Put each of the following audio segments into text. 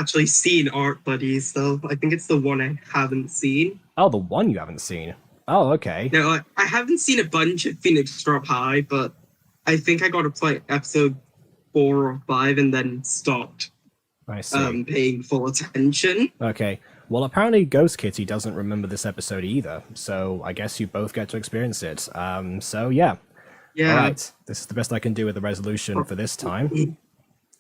actually seen Art Buddies, though. I think it's the one I haven't seen. Oh, the one you haven't seen. Oh, okay. No, I haven't seen a bunch of Phoenix Drop High, but I think I got to play episode 4 or 5 and then stopped I see. paying full attention. Okay. Well, apparently Ghost Kitty doesn't remember this episode either, so I guess you both get to experience it. So yeah. Yeah. All right. This is the best I can do with the resolution for this time.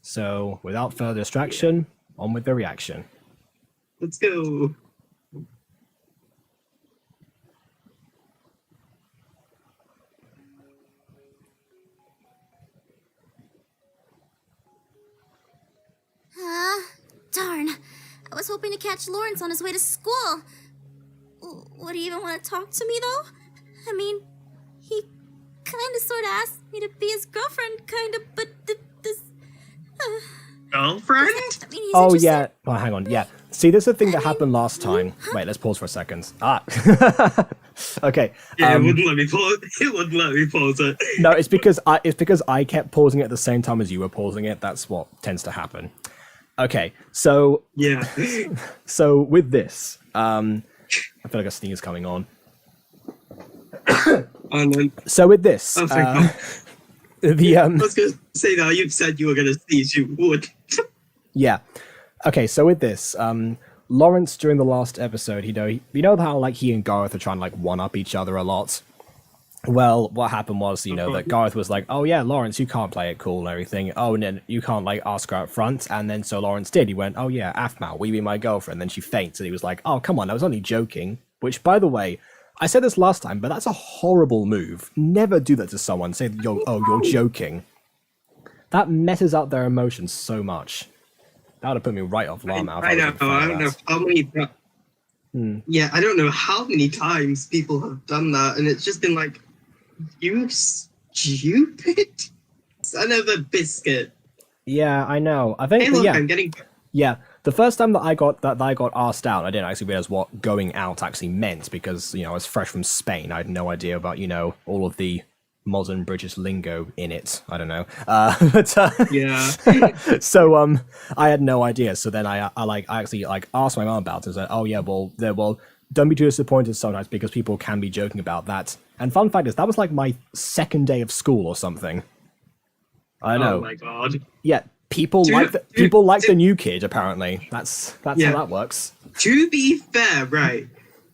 So, without further distraction, on with the reaction. Let's go. Darn. I was hoping to catch Lawrence on his way to school. Would he even want to talk to me, though? I mean, he kind of sort of asked me to be his girlfriend, kind of, but this... Girlfriend? I mean, he's Oh, interested. yeah. Oh, hang on. Yeah. See, this is the thing that happened last time. Wait, let's pause for a second. Okay. Yeah, it wouldn't let me pause. It wouldn't let me pause it. No, it's because I kept pausing it at the same time as you were pausing it. That's what tends to happen. Okay, so Yeah. so with this, I feel like a sneeze coming on. And then, So with this, oh, thank God. the I was going to say that you've said you were going to sneeze, you would. yeah, okay. So with this, Lawrence during the last episode, you know how like he and Gareth are trying to like one up each other a lot. Well, what happened was, that Gareth was like, oh yeah, Lawrence, you can't play it cool and everything. Oh, and then you can't like ask her up front. And then so Lawrence did. He went, oh yeah, Aphmau, will you be my girlfriend? Then she faints. And he was like, oh, come on, I was only joking. Which, by the way, I said this last time, but that's a horrible move. Never do that to someone. Say, you're joking. That messes up their emotions so much. That would have put me right off Llama. I know. I don't know how many... Yeah, I don't know how many times people have done that. And it's just been like, you stupid son of a biscuit. Yeah, I know. I think, Hey, look, yeah. I'm getting... Yeah, the first time that I got asked out, I didn't actually realize what going out actually meant because I was fresh from Spain. I had no idea about all of the modern British lingo in it. I don't know. Yeah. So I had no idea. So then I actually asked my mom about it and said, oh yeah, well don't be too disappointed sometimes because people can be joking about that. And fun fact is that was like my second day of school or something. I know. Oh my God. Yeah. People like the new kid. Apparently, that's how that works. To be fair, right,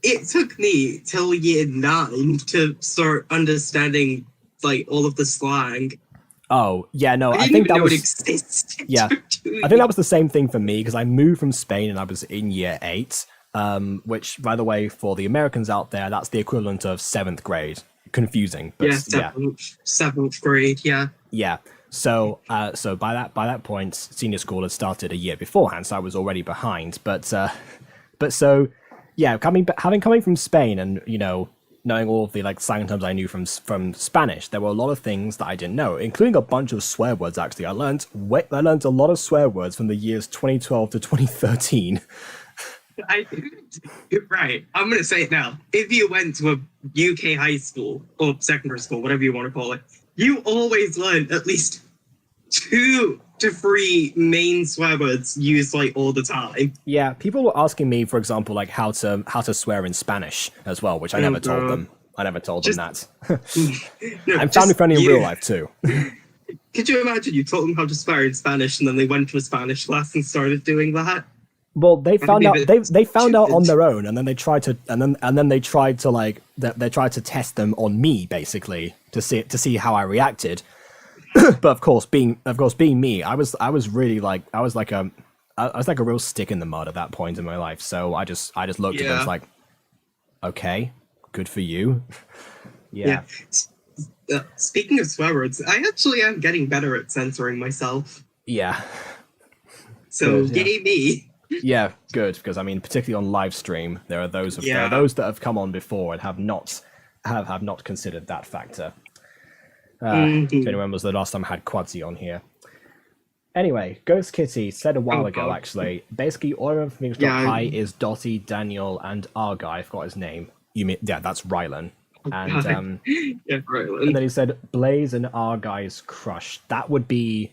it took me till year 9 to start understanding like all of the slang. Oh yeah, no, I think that was existed. Yeah, I think that was the same thing for me because I moved from Spain and I was in year 8. Which, by the way, for the Americans out there, that's the equivalent of 7th grade. Confusing, but seventh grade. Yeah. Yeah. So by that point, senior school had started a year beforehand, so I was already behind. But so yeah, coming from Spain and knowing all of the like slang terms I knew from Spanish, there were a lot of things that I didn't know, including a bunch of swear words. Actually, I learned a lot of swear words from the years 2012 to 2013. Right. I'm gonna say it now. If you went to a UK high school or secondary school, whatever you want to call it, you always learn at least 2 to 3 main swear words used like all the time. Yeah, people were asking me, for example, like how to swear in Spanish as well, which I never told them. I never told them that. No, I'm family friendly in real life too. Could you imagine you told them how to swear in Spanish and then they went to a Spanish class and started doing that? Well, they found out they found out on their own, and then they tried to they tried to test them on me basically to see how I reacted. But of course, being me, I was really like I was like a real stick in the mud at that point in my life. So I just looked at them and was like, okay, good for you. Yeah. Speaking of swear words, I actually am getting better at censoring myself. Yeah. So good, yay me. Yeah, good, because I mean, particularly on live stream, there are those that have come on before and have not considered that factor. If anyone remembers the last time I had Quadzy on here. Anyway, Ghost Kitty said a while ago, actually, basically all I remember from Phoenix High is Dottie, Daniel, and our guy. I forgot his name. That's Rylan. And yeah, Rylan. And then he said Blaze and our guy's crush. That would be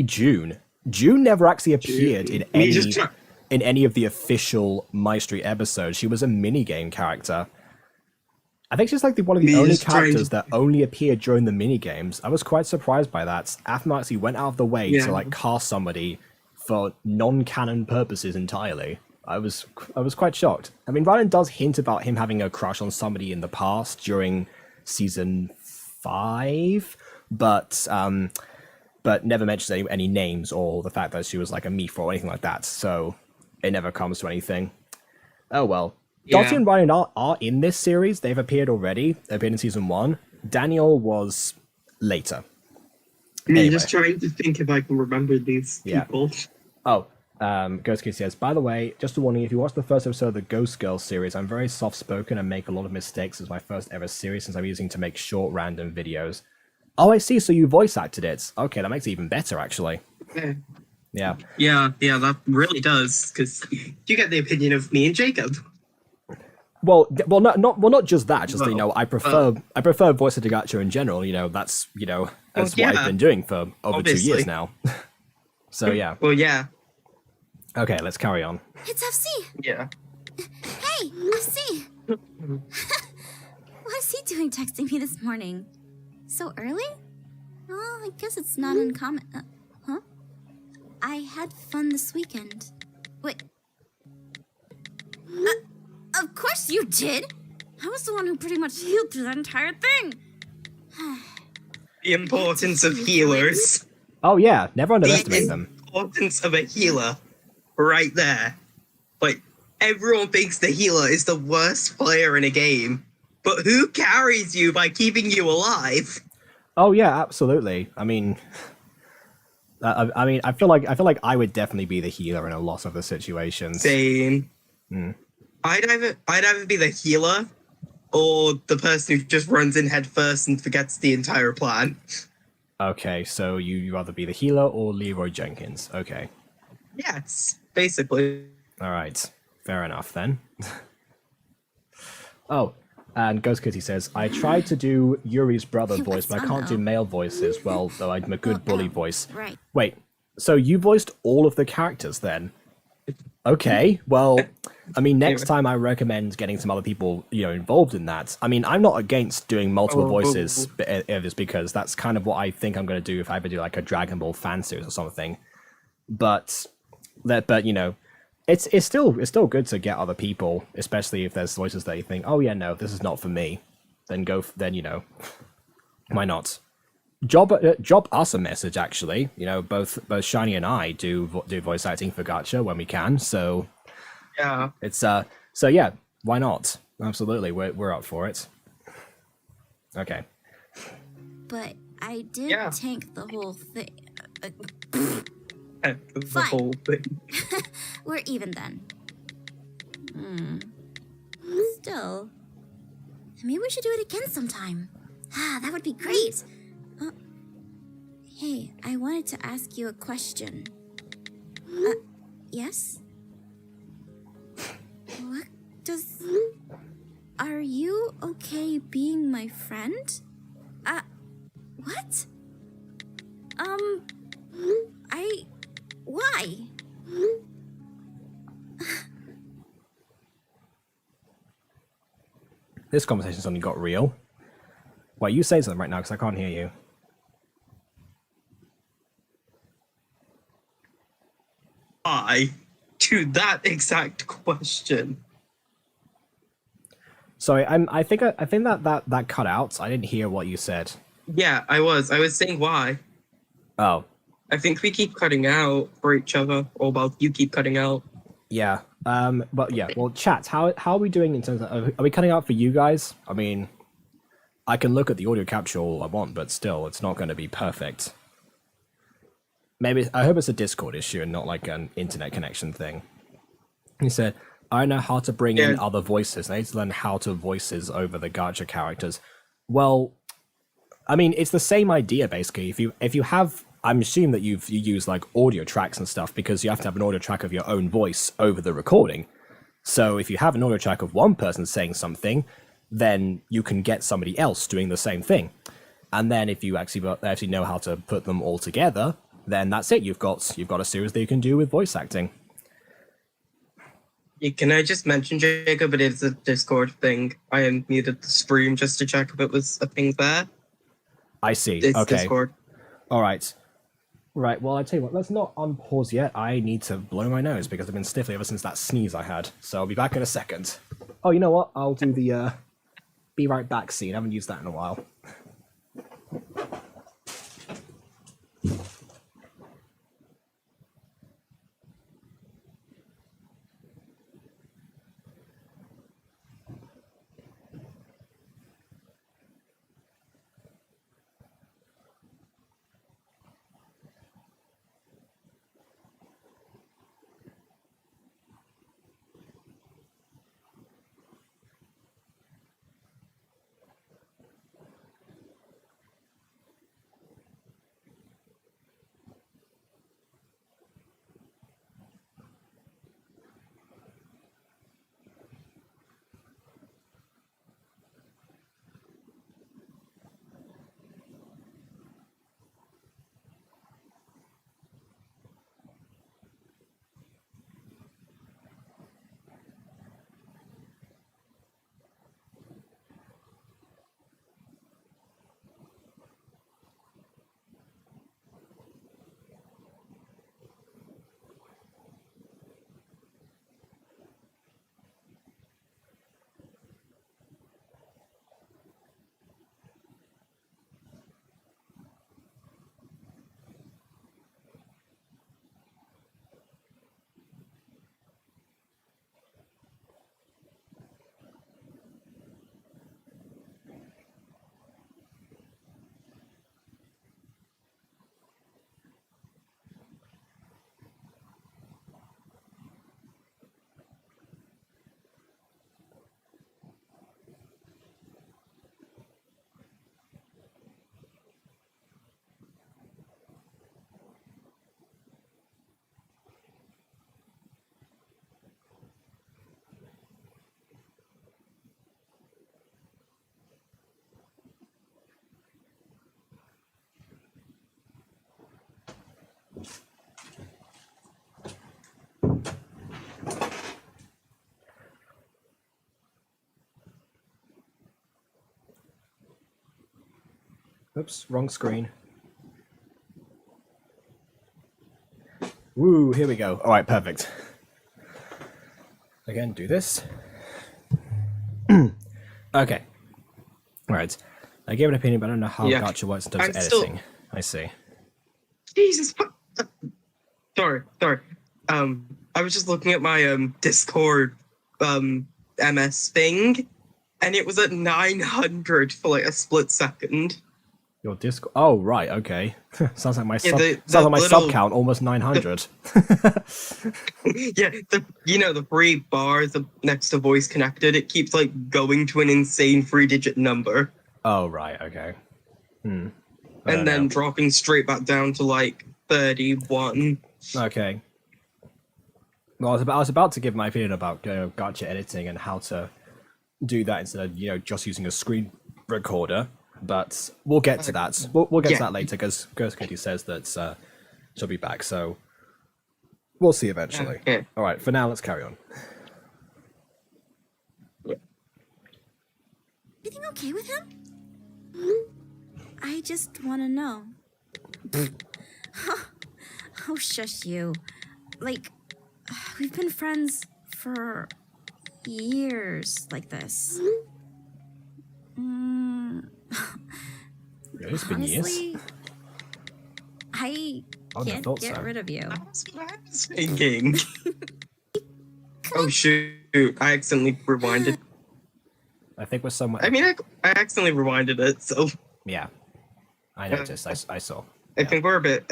June. June never actually appeared in Me just any of the official MyStreet episodes. She was a minigame character. I think she's like one of the Me only just trying characters to- that only appeared during the minigames. I was quite surprised by that. Aphmau actually went out of the way to like cast somebody for non-canon purposes entirely. I was quite shocked. I mean, Ryan does hint about him having a crush on somebody in the past during season 5, but never mentions any names or the fact that she was like a Mifra or anything like that. So it never comes to anything. Oh well. Dottie and Ryan are in this series. They've appeared already. They appeared in season 1. Daniel was later. Me just trying to think if I can remember these people. Oh, Ghost Kid says, by the way, just a warning, if you watch the first episode of the Ghost Girl series, I'm very soft-spoken and make a lot of mistakes. It's my first ever series since I'm using to make short, random videos. Oh, I see, so you voice acted it. Okay, that makes it even better, actually. Yeah. Yeah, that really does, because you get the opinion of me and Jacob. Well, not just that. Just I prefer voice acting gacha in general. That's what I've been doing for over 2 years now. So yeah. Well, yeah. Okay, let's carry on. It's FC. Yeah. Hey, FC. What is he doing texting me this morning? So early? Well, I guess it's not uncommon. Huh? I had fun this weekend. Wait. Of course you did. I was the one who pretty much healed through that entire thing. The importance of healers. Oh yeah, never underestimate them. The importance of a healer, right there. Like, everyone thinks the healer is the worst player in a game, but who carries you by keeping you alive? Oh yeah, absolutely. I mean, I feel like I would definitely be the healer in a lot of the situations. Same. I'd either be the healer or the person who just runs in head first and forgets the entire plan. Okay, so you'd rather be the healer or Leroy Jenkins. Okay. Yes, basically. All right, fair enough then. Oh, and Ghost Kitty says, I tried to do Yuri's brother voice, but I can't do male voices. Well, though I'm a good bully voice. Right. Wait, so you voiced all of the characters then? Okay, well, I mean, next time I recommend getting some other people, involved in that. I mean, I'm not against doing multiple voices because that's kind of what I think I'm going to do if I ever do like a Dragon Ball fan series or something. But it's still good to get other people, especially if there's voices that you think, oh yeah, no, this is not for me. Then why not? Drop us a message, actually. Both Shiny and I do voice acting for gacha when we can. So yeah, it's so yeah, why not? Absolutely, we're up for it. Okay. But I did tank the whole thing. The whole thing. We're even then. Still, maybe we should do it again sometime. That would be great. Hey, I wanted to ask you a question. Yes? What does... Are you okay being my friend? What? Why? This conversation suddenly got real. Wait, you say something right now because I can't hear you. To that exact question. Sorry, I think that cut out. I didn't hear what you said. Yeah, I was saying why. Oh. I think we keep cutting out for each other, or well, you keep cutting out. Yeah. But yeah. Well, chat. How are we doing in terms of? Are we cutting out for you guys? I mean, I can look at the audio capture all I want, but still, it's not going to be perfect. Maybe I hope it's a Discord issue and not like an internet connection thing. He said, I know how to bring in other voices. I need to learn how to voices over the gacha characters. Well, I mean, it's the same idea basically. If you have, I'm assuming that you use like audio tracks and stuff because you have to have an audio track of your own voice over the recording. So if you have an audio track of one person saying something, then you can get somebody else doing the same thing. And then if you actually know how to put them all together, then that's it. You've got a series that you can do with voice acting. Can I just mention, Jacob, it is a Discord thing. I muted the stream just to check if it was a thing there. I see. It's Okay. Discord. All right. Right, well, I tell you what, let's not unpause yet. I need to blow my nose because I've been sniffly ever since that sneeze I had. So I'll be back in a second. Oh, you know what? I'll do the be right back scene. I haven't used that in a while. Oops, wrong screen. Woo, here we go. All right, perfect. Again, do this. Okay. All right. I gave an opinion, but I don't know how Gacha works in terms of editing. I see. Jesus. Sorry. I was just looking at my Discord MS thing, and it was at 900 for like a split second. Your Discord? Oh, right. Okay. Sounds like my the sub count almost 900. Yeah, the free bars next to voice connected, it keeps like going to an insane 3-digit number. Oh, right. Okay. And then dropping straight back down to like 31. Okay. Well, I was about to give my opinion about gacha editing and how to do that instead of just using a screen recorder, but we'll get to that. We'll get to that later because Ghost Katie says that she'll be back, so we'll see eventually. Okay. All right, for now, let's carry on. Everything okay with him? I just want to know. Oh, shush you. Like, we've been friends for years like this. Really? It's been years? Honestly, I can't get rid of you. That's what I was thinking. Oh, shoot. I accidentally rewinded. I think we're somewhere... I mean, I accidentally rewinded it, so... Yeah. I noticed. I saw. I think we're a bit...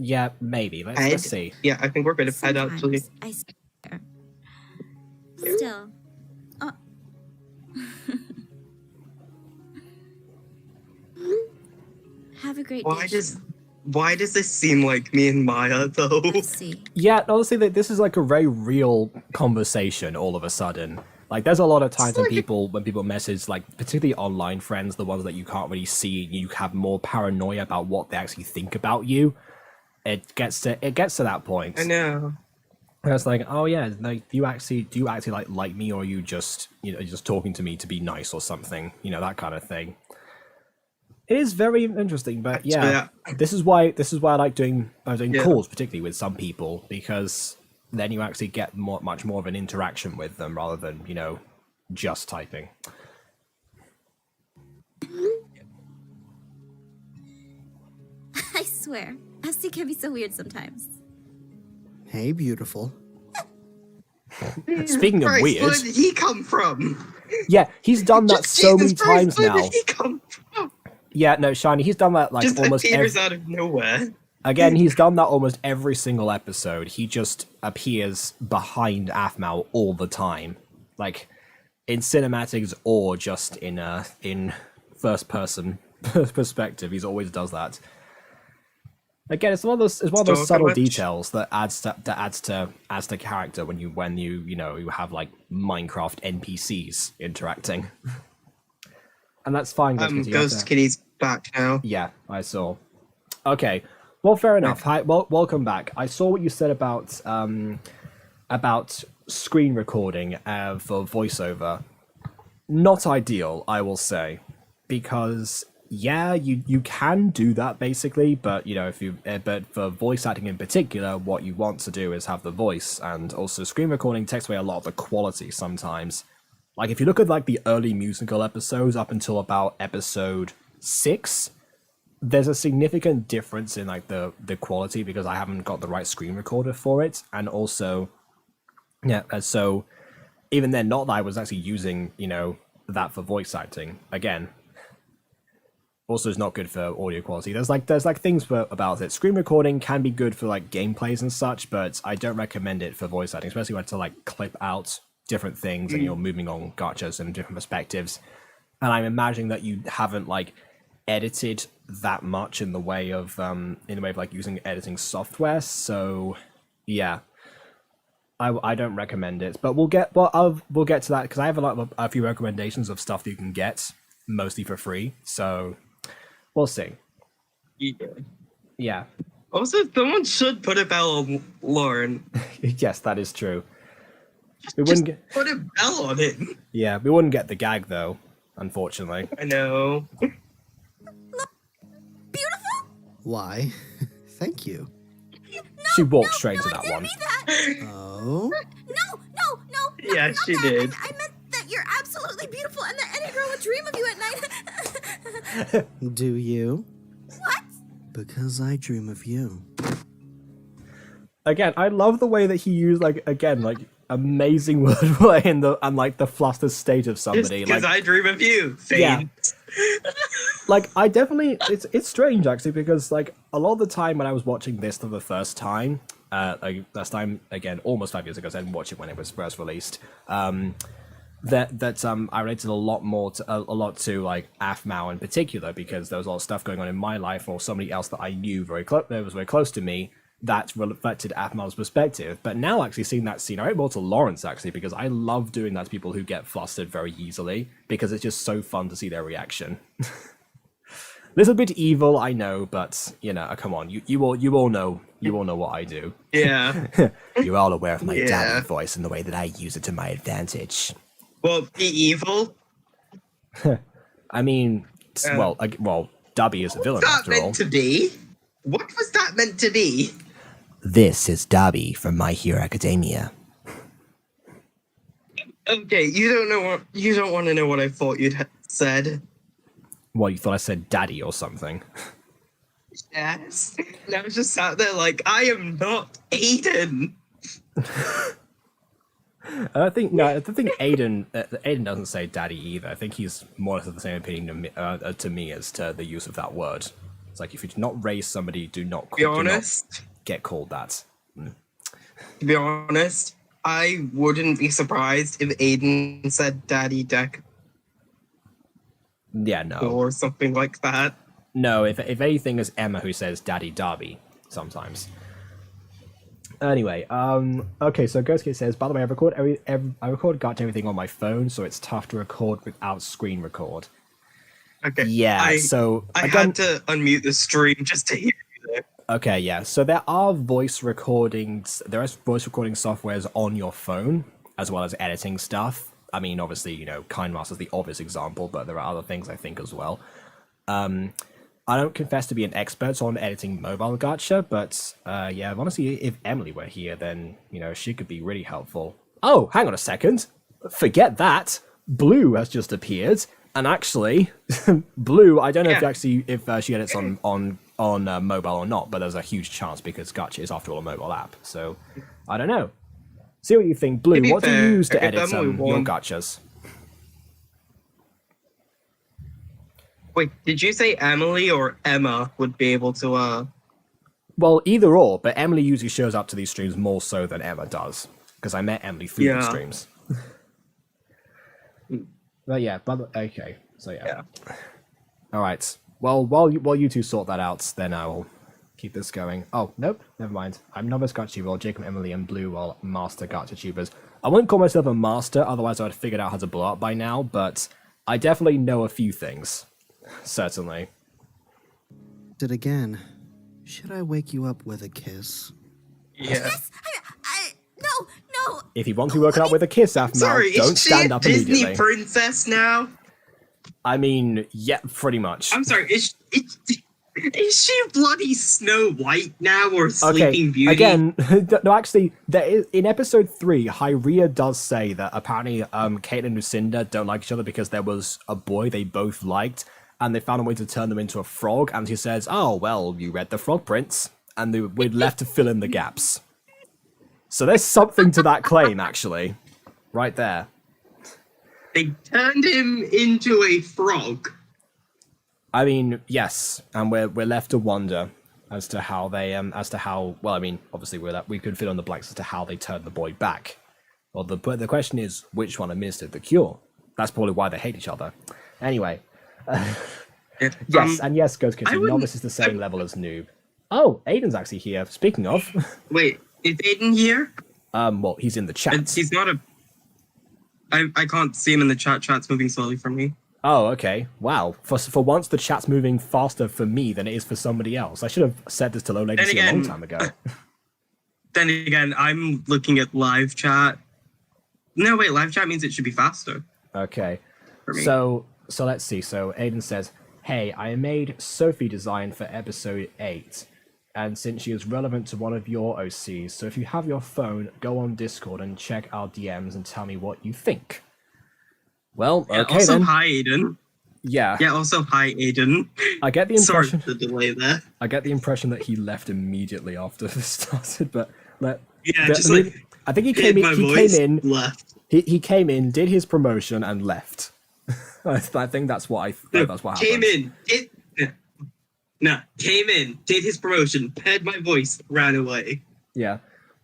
Yeah, maybe. Let's see. Yeah, I think we're a bit ahead, actually. I swear. Still. Have a great day. Why does this seem like me and Maya, though? Let's see. Yeah, honestly, this is like a very real conversation all of a sudden. Like, there's a lot of times when people message, like, particularly online friends, the ones that you can't really see, you have more paranoia about what they actually think about you. It gets to that point. I know. And it's like, oh yeah, like, do you actually like me, or are you just just talking to me to be nice or something? That kind of thing. It is very interesting, but yeah, this is why I like doing calls, particularly with some people, because then you actually get much more of an interaction with them rather than just typing. I swear, Asti can be so weird sometimes. Hey, beautiful. Speaking of weird, where did he come from? Yeah, he's done that so many times now. Where did he come from? Yeah, no, Shiny, he's done that like Just almost appears out of nowhere. Again, he's done that almost every single episode. He just appears behind Aphmau all the time, like in cinematics or just in first person perspective. He's always does that. Again, it's one of those subtle details that adds to character when you have like Minecraft NPCs interacting, and that's fine. Ghost Kitty's back now. Yeah, I saw. Okay, well, fair enough. Hi, welcome back. I saw what you said about screen recording for voiceover. Not ideal, I will say, because yeah, you can do that basically, but but for voice acting in particular, what you want to do is have the voice, and also screen recording takes away a lot of the quality sometimes. Like if you look at like the early musical episodes up until about episode 6, there's a significant difference in like the quality because I haven't got the right screen recorder for it, and also so even then, not that I was actually using that for voice acting again. Also, is not good for audio quality. There's things about it. Screen recording can be good for like gameplays and such, but I don't recommend it for voice acting, especially when to like clip out different things and you're moving on gotchas and different perspectives. And I'm imagining that you haven't like edited that much in the way of like using editing software. So yeah, I don't recommend it. But we'll get to that because I have a few recommendations of stuff that you can get mostly for free. So. We'll see. Yeah. Also, someone should put a bell on Lauren. Yes, that is true. Just put a bell on it. Yeah, we wouldn't get the gag though, unfortunately. I know. Beautiful? Why? Thank you. She walked straight to that one. Oh? No. Yeah, she did. I meant that you're absolutely beautiful and that any girl would dream of you at night. Do you? What? Because I dream of you. Again, I love the way that he used like amazing wordplay and the flustered state of somebody. Because I dream of you. Yeah. Like I definitely, it's strange actually because like a lot of the time when I was watching this for the first time, last time again almost 5 years ago, so I didn't watch it when it was first released. I related a lot to like Aphmau in particular because there was a lot of stuff going on in my life or somebody else that I knew that was very close to me that reflected Aphmau's perspective. But now actually seeing that scene, I wrote more to Lawrence actually because I love doing that to people who get flustered very easily because it's just so fun to see their reaction. Little bit evil, I know, but come on, you all know what I do. Yeah. You're all aware of my daddy voice and the way that I use it to my advantage. Well, be evil. I mean, Dubby is a villain after all. To be? What was that meant to be? This is Dubby from My Hero Academia. Okay, you don't want to know what I thought you'd said. Well, you thought I said daddy or something. Yes. And I was just sat there like, I am not Aiden. I think Aiden doesn't say daddy either. I think he's more or less of the same opinion to me as to the use of that word. It's like if you do not raise somebody, do not get called that. To be honest, I wouldn't be surprised if Aiden said daddy deck. Yeah, no. Or something like that. No, if anything, it's Emma who says daddy Darby sometimes. Anyway, okay, so Ghost Kid says, by the way, I record Gacha everything on my phone, so it's tough to record without screen record. Okay. Yeah, so I again, had to unmute the stream just to hear you there. okay, yeah. So there are voice recordings. There is voice recording softwares on your phone, as well as editing stuff. I mean, obviously, KindMaster's the obvious example, but there are other things I think as well. I don't confess to be an expert on editing mobile gacha, but yeah, honestly, if Emily were here, then she could be really helpful. Oh, hang on a second. Forget that. Blue has just appeared, and actually, Blue. I don't know if she edits on mobile or not, but there's a huge chance because gacha is after all a mobile app. So I don't know. See what you think, Blue. What do you use to edit your gachas? Wait, did you say Emily or Emma would be able to, Well, either or, but Emily usually shows up to these streams more so than Emma does, because I met Emily through the streams. But yeah, okay, so yeah. All right. Well, while you two sort that out, then I will keep this going. Oh, nope, never mind. I'm novice gacha while Jacob, Emily, and Blue are master gacha tubers. I wouldn't call myself a master, otherwise I'd figured out how to blow up by now, but I definitely know a few things. Certainly. It again. Should I wake you up with a kiss? Yeah. Yes, no. If you want to be woken up with a kiss, Aphmau, Sorry, don't is she stand a up Disney immediately. princess now? I mean, yeah, pretty much. I'm sorry, is she bloody Snow White now or Sleeping Beauty? Again, no, actually, in episode 3, Hyria does say that apparently Caitlyn and Lucinda don't like each other because there was a boy they both liked, and they found a way to turn them into a frog, and she says, oh, well, you read the Frog Prince, and we're left to fill in the gaps. So there's something to that claim, actually. Right there. They turned him into a frog. I mean, yes, and we're left to wonder as to how they well, I mean, obviously we could fill in the blanks as to how they turned the boy back. Well, the question is which one administered the cure. That's probably why they hate each other. Anyway, yes, and yes, Ghost Kitchen, novice is the same level as noob. Oh, Aiden's actually here. Speaking of, wait, is Aiden here? Well, he's in the chat. He's not a. I can't see him in the chat. Chat's moving slowly for me. Oh, okay. Wow. For once, the chat's moving faster for me than it is for somebody else. I should have said this to low latency a long time ago. Then again, I'm looking at live chat. No, wait, live chat means it should be faster. Okay. For me. So let's see. So Aiden says, hey, I made Sophie design for episode 8. And since she is relevant to one of your OCs, so if you have your phone, go on Discord and check our DMs and tell me what you think. Well, Yeah, okay also, then. hi, Aiden. Yeah. Yeah, also, hi, Aiden. I get the impression. Sorry for the delay there. I get the impression that he left immediately after this started, but I think he heard came in. my He voice, came in. left. He came in, did his promotion, and left. I think that's what that's what happened. Came in, did his promotion, heard my voice, ran away. Yeah.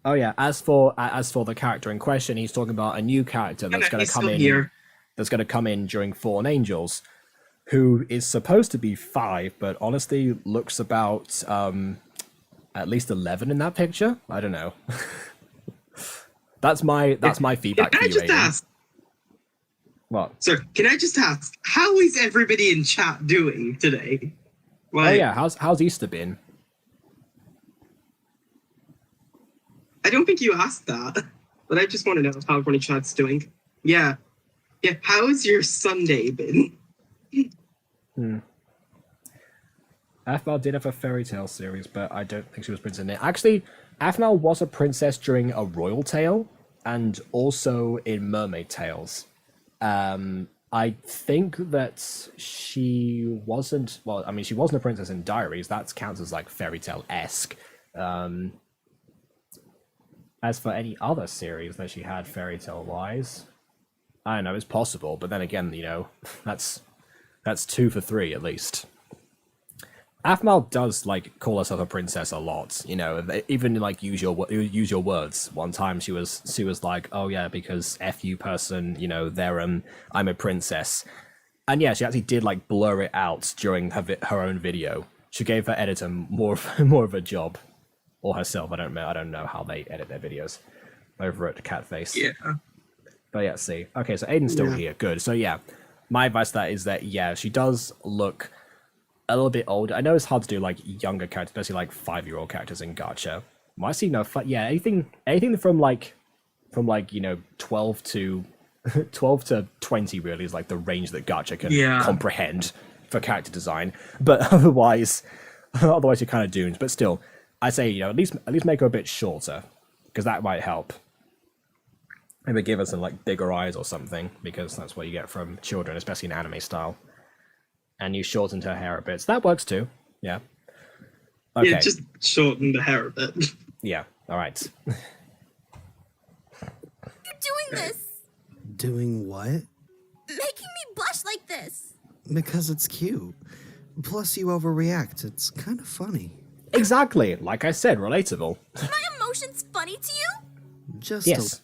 Oh yeah. As for the character in question, he's talking about a new character that's going to come in. Here. That's going to come in during Fallen Angels, who is supposed to be 5, but honestly looks about at least 11 in that picture. I don't know. that's my feedback Can for I you, just Aiden. ask? What? Sir, can I just ask, how is everybody in chat doing today? Like, Oh yeah. How's Easter been? I don't think you asked that, but I just want to know how everyone in chat's doing. Yeah. Yeah, how has your Sunday been? Aphmau did have a fairy tale series, but I don't think she was princess in it. Actually, Aphmau was a princess during a royal tale and also in mermaid tales. I think that she wasn't. Well, I mean, she wasn't a princess in Diaries. That counts as like fairy tale-esque. As for any other series that she had fairy tale wise, I don't know. It's possible, but then again, that's 2 for 3 at least. Aphmau does like call herself a princess a lot, even like use your words. One time she was like, oh yeah, because F you person, I'm a princess. And yeah, she actually did like blur it out during her own video. She gave her editor more of a job. or herself. I don't know how they edit their videos over at Catface. Yeah. But yeah, see. Okay, so Aiden's still here. Good. So yeah, my advice to that is that yeah, she does look a little bit older. I know it's hard to do like younger characters, especially like 5-year-old characters in Gacha. Well, I see no yeah, anything from like 12 to 12 to 20 really is like the range that Gacha can comprehend for character design. But otherwise you're kind of doomed. But still, I say at least make her a bit shorter, because that might help. Maybe give her some like bigger eyes or something, because that's what you get from children, especially in anime style. And you shortened her hair a bit, so that works too. Yeah. Okay. Yeah, just shorten the hair a bit. Yeah. All right. You're doing this! Doing what? Making me blush like this! Because it's cute. Plus, you overreact. It's kind of funny. Exactly. Like I said, relatable. Are my emotions funny to you? Just Yes.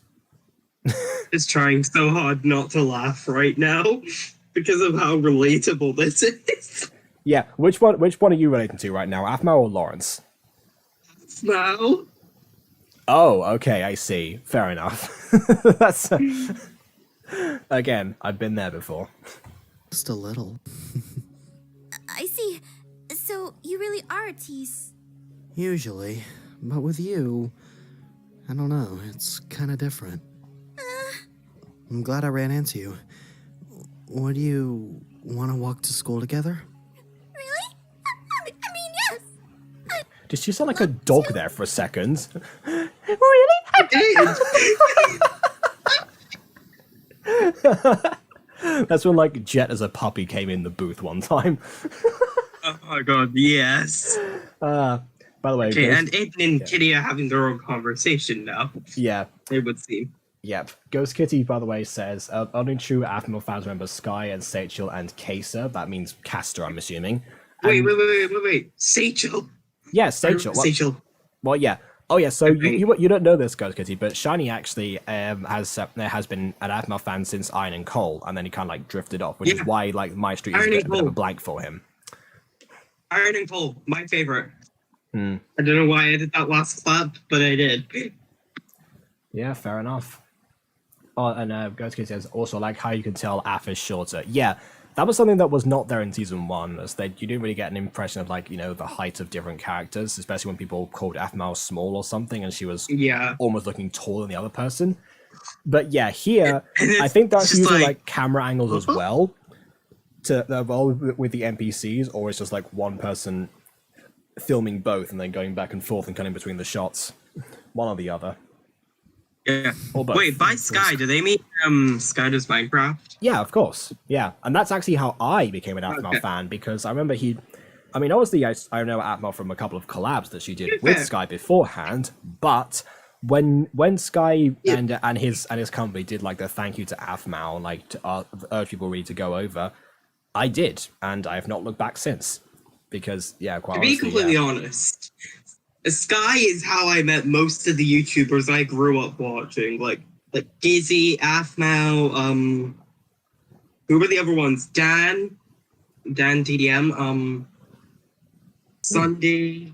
Is trying so hard not to laugh right now because of how relatable this is. Yeah. Which one are you relating to right now, Aphmau or Lawrence? Now, Oh, okay. I see. Fair enough. That's again. I've been there before. Just a little. I see. So, you really are a tease. Usually. But with you, I don't know. It's kind of different. I'm glad I ran into you. Would you want to walk to school together? Really? I mean, yes! Did she sound like a dog there for a second? Really? That's when like Jet as a puppy came in the booth one time. oh my god, yes. By the way, Okay, and Aiden and Kitty are having their own conversation now. yeah. It would seem. Yep. Ghost Kitty, by the way, says only true Aphmau fans remember Sky and Sachel and Kesa. That means Castor, I'm assuming. Wait. Sachel. Yeah, Sachel. Sachel. Well, yeah. Oh, yeah. So Okay. you don't know this, Ghost Kitty, but Shiny actually has been an Aphmau fan since Iron and Coal, and then he kind of like drifted off, which is why like MyStreet is a bit of a blank for him. Iron and Coal, my favorite. Hmm. I don't know why I did that last clap, but I did. Yeah, fair enough. Oh, and Ghost Kitty says also like how you can tell Aph is shorter. Yeah, that was something that was not there in season 1, as you didn't really get an impression of like the height of different characters, especially when people called Aphmau small or something, and she was almost looking taller than the other person. But yeah, here I think that's using like camera angles as well to with the NPCs, or it's just like one person filming both and then going back and forth and cutting between the shots, one or the other. Yeah. Or both. Wait, by Sky, do they mean Sky does Minecraft? Yeah, of course. Yeah, and that's actually how I became an Aphmau fan, because I remember obviously I know Aphmau from a couple of collabs that she did with Sky beforehand, but when Sky and his company did like the thank you to Aphmau, like to urge people really to go over, I did, and I have not looked back since, because quite to be completely honest, Sky is how I met most of the YouTubers I grew up watching, like Gizzy, Aphmau, who were the other ones? Dan TDM, Sunday.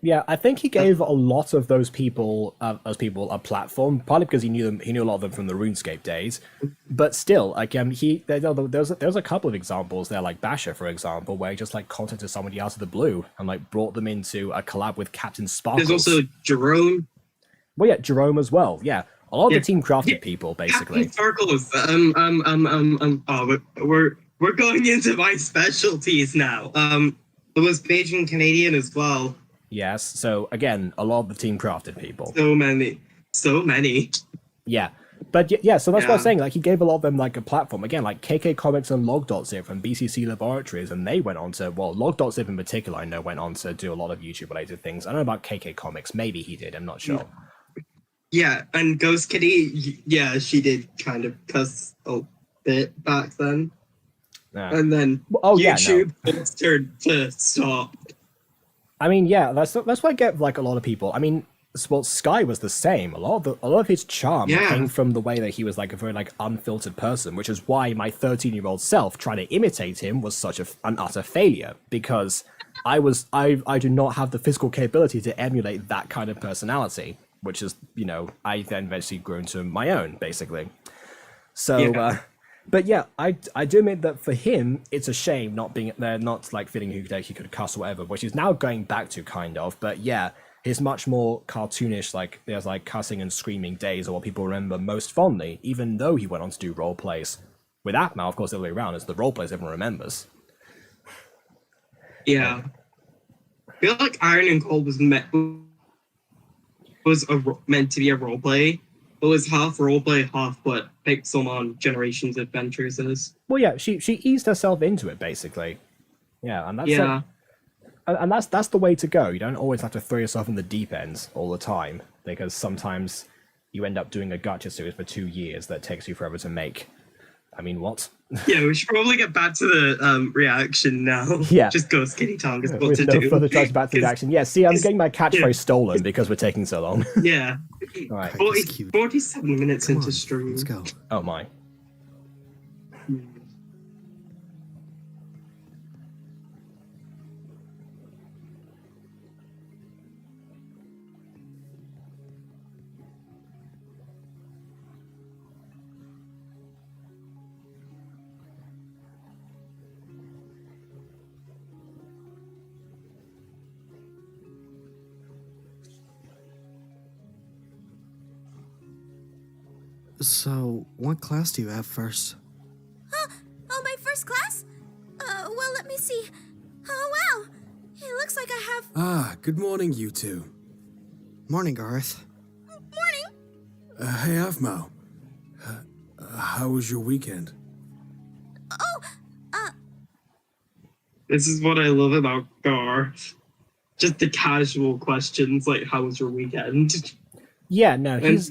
Yeah, I think he gave a lot of those people a platform, partly because he knew a lot of them from the RuneScape days. But still, like there's a couple of examples there, like Basher, for example, where he just like contacted somebody out of the blue and like brought them into a collab with Captain Sparkles. There's also Jerome. Well, yeah, Jerome as well. Yeah, a lot of the Team Crafted people, basically. Captain Sparkles. Oh, we're going into my specialties now. It was Beijing Canadian as well. Yes, so again, a lot of the Team Crafted people. So many. Yeah, but so that's what I'm saying. Like, he gave a lot of them like a platform. Again, like KK Comics and Log.zip from BCC Laboratories, and they went on to, well, Log.zip in particular, I know, went on to do a lot of YouTube-related things. I don't know about KK Comics. Maybe he did. I'm not sure. Yeah, and Ghost Kitty, she did kind of cuss a bit back then. Yeah. And then YouTube forced her to stop. I mean, yeah, that's what I get. Like a lot of people. I mean, well, Sky was the same. A lot of his charm came from the way that he was like a very like unfiltered person, which is why my 13-year-old self trying to imitate him was such an utter failure, because I do not have the physical capability to emulate that kind of personality, which is, I then eventually grew into my own, basically. So, Yeah. but yeah, I do admit that for him, it's a shame not being there, not like feeling he could cuss or whatever, which he's now going back to kind of. But yeah, his much more cartoonish, like there's like cussing and screaming days are what people remember most fondly, even though he went on to do role plays. With Aphmau, of course, the other way around, it's the role plays everyone remembers. Yeah. I feel like Iron and Cold meant to be a roleplay. It was half roleplay, half what Pixelmon Generations Adventures is. Well, yeah, she eased herself into it basically. Yeah, and that's Yeah. and that's the way to go. You don't always have to throw yourself in the deep end all the time, because sometimes you end up doing a gacha series for 2 years that takes you forever to make. I mean, what? Yeah, we should probably get back to the reaction now. Yeah. Just go Skinny Tongue is what With to no do. further charge back to the action. Yeah, see, I'm getting my catchphrase yeah. stolen because we're taking so long. Yeah. All right. 47 minutes Come into on, stream. let's go. Oh my. So, what class do you have first? Oh, my first class? Well, let me see. Oh, wow. It looks like I have... Ah, good morning, you two. Morning, Garth. Morning. Hey, Aphmau. How was your weekend? This is what I love about Gar. Just the casual questions like, "How was your weekend?" Yeah, no, he's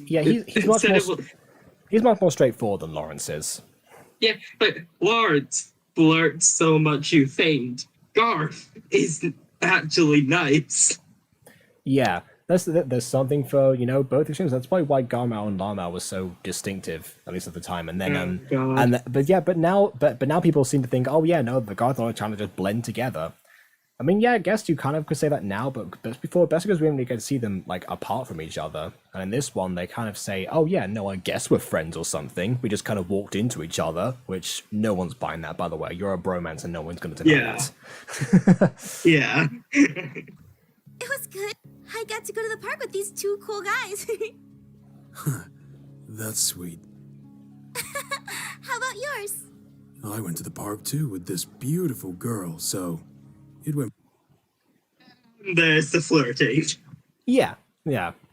much more straightforward than Lawrence is. Yeah, but Lawrence flirts so much you faint. Garth is actually nice. Yeah, there's something for both extremes. That's probably why Garmao and Larmao was so distinctive, at least at the time. And then God. but now people seem to think, oh yeah, no, the Garth and trying to just blend together. I mean, yeah, I guess you kind of could say that now, but best because we didn't really get to see them like apart from each other. And in this one, they kind of say, "Oh yeah, no, I guess we're friends or something. We just kind of walked into each other," which no one's buying that, by the way. You're a bromance, and no one's going to deny that. Yeah. It was good. I got to go to the park with these two cool guys. That's sweet. How about yours? I went to the park too with this beautiful girl, so it went. There's the flirting. Yeah.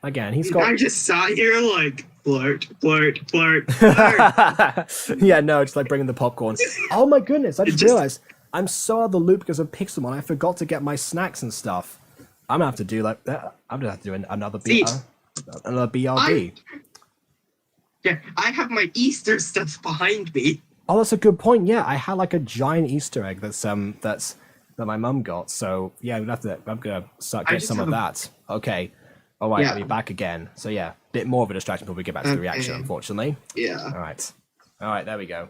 Again, he's I got. just sat here like flirt, flirt, flirt, flirt. Yeah, no, it's like bringing the popcorn. Oh my goodness! I just realized I'm so out of the loop because of Pixelmon. I forgot to get my snacks and stuff. I'm gonna have to do like that. I'm gonna have to do another BRB. Yeah, I have my Easter stuff behind me. Oh, that's a good point. Yeah, I had like a giant Easter egg that my mum got. So yeah, I'm gonna start get some of that. Okay. All right, I'll be back again. So yeah, bit more of a distraction before we get back to the reaction, unfortunately. Yeah. All right, there we go.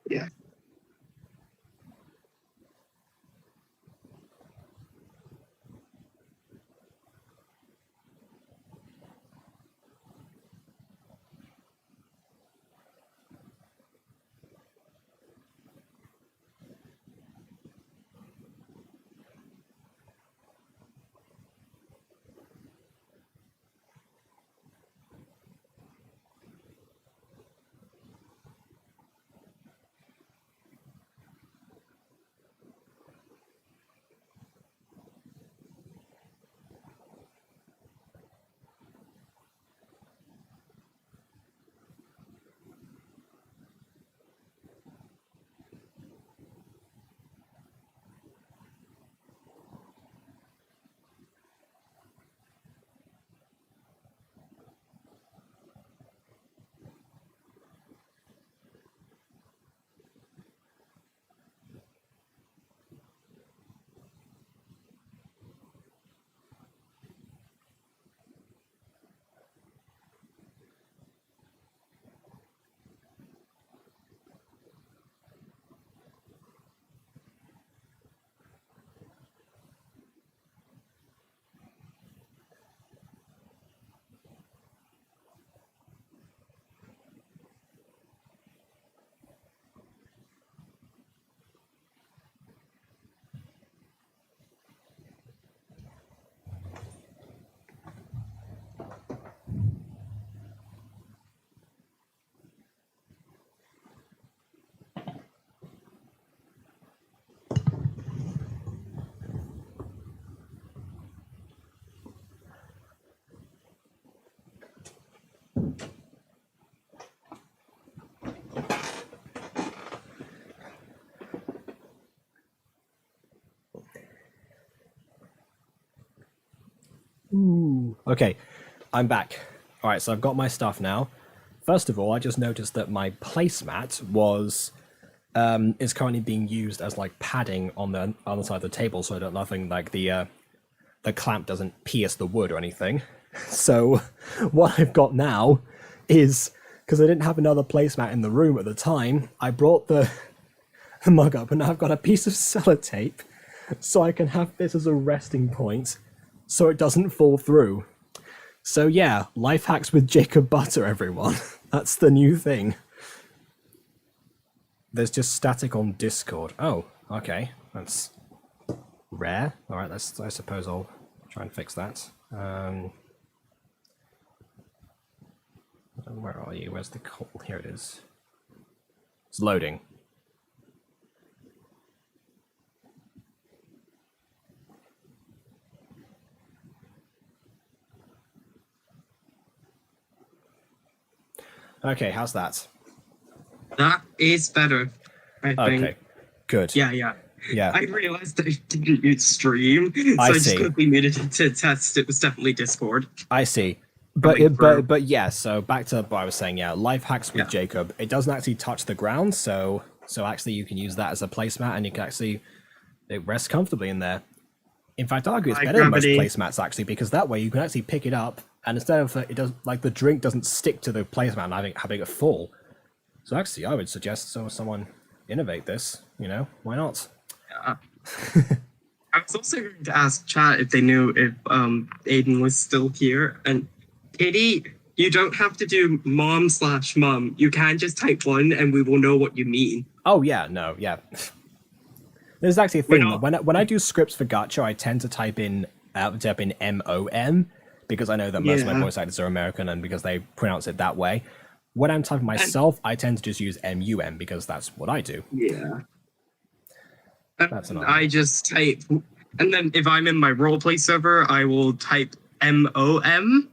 Yeah. Ooh. Okay, I'm back. All right, so I've got my stuff now. First of all, I just noticed that my placemat is currently being used as like padding on the other side of the table, so that nothing like the clamp doesn't pierce the wood or anything. So what I've got now is, because I didn't have another placemat in the room at the time, I brought the mug up, and now I've got a piece of sellotape, so I can have this as a resting point, so it doesn't fall through. So yeah, life hacks with Jacob Butter, everyone. That's the new thing. There's just static on Discord. Oh, okay. That's rare. Alright, I suppose I'll try and fix that. Where are you? Where's the call? Here it is. It's loading. Okay, how's that? That is better, I think. Okay, good. Yeah. Yeah. I realized that I didn't mute stream, so I I just see. quickly muted it to test. It was definitely Discord. I see. Coming through. But yeah, so back to what I was saying, yeah, life hacks with Jacob. It doesn't actually touch the ground, so actually you can use that as a placemat, and you can actually, it rests comfortably in there. In fact, I argue it's High better than most gravity. placemats actually, because that way you can actually pick it up, and instead of it does like the drink doesn't stick to the placemat and having it fall. So actually, I would suggest someone innovate this. You know, why not? Yeah. I was also going to ask chat if they knew if Aiden was still here. And Katie, you don't have to do mom/mum. You can just type one, and we will know what you mean. Oh yeah, no, yeah. There's actually a thing that when I do scripts for Gacha, I tend to type in MOM because I know that most of my voice actors are American and because they pronounce it that way. When I'm typing myself, I tend to just use MUM because that's what I do. Yeah. That's annoying. I just type, and then if I'm in my roleplay server, I will type MOM,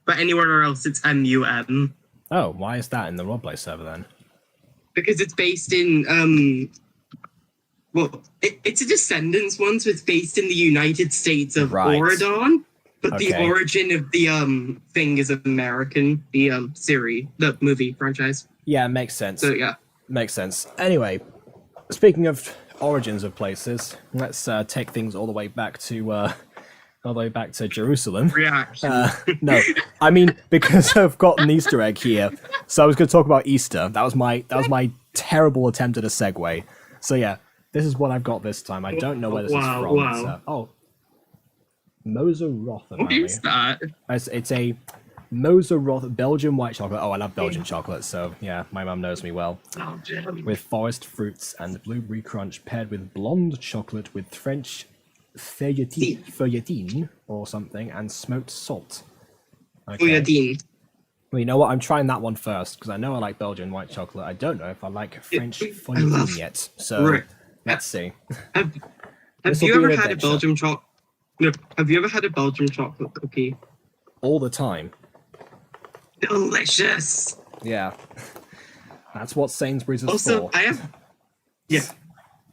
but anywhere else it's MUM. Oh, why is that in the roleplay server then? Because it's based in, well, it's a Descendants one, so it's based in the United States of Oregon, but the origin of the thing is American, the series, the movie franchise. Yeah, makes sense. So yeah. Makes sense. Anyway, speaking of origins of places, let's take things all the way back to Jerusalem. Reaction. No, I mean because I've got an Easter egg here, so I was going to talk about Easter. That was my terrible attempt at a segue. So yeah, this is what I've got this time. I don't know where this is from. Wow. Moser Roth. What is that? It's a Moser Roth Belgian white chocolate. Oh, I love Belgian chocolate, so yeah, my mum knows me well. Oh, With forest fruits and blueberry crunch paired with blonde chocolate with French feuilletine or something and smoked salt. Okay. Feuilletine. Well, you know what? I'm trying that one first because I know I like Belgian white chocolate. I don't know if I like French feuilletine yet. So let's see. Have you ever had a Belgian chocolate? No, have you ever had a Belgian chocolate cookie? All the time. Delicious. Yeah. That's what Sainsbury's is also, for. I have. Yeah.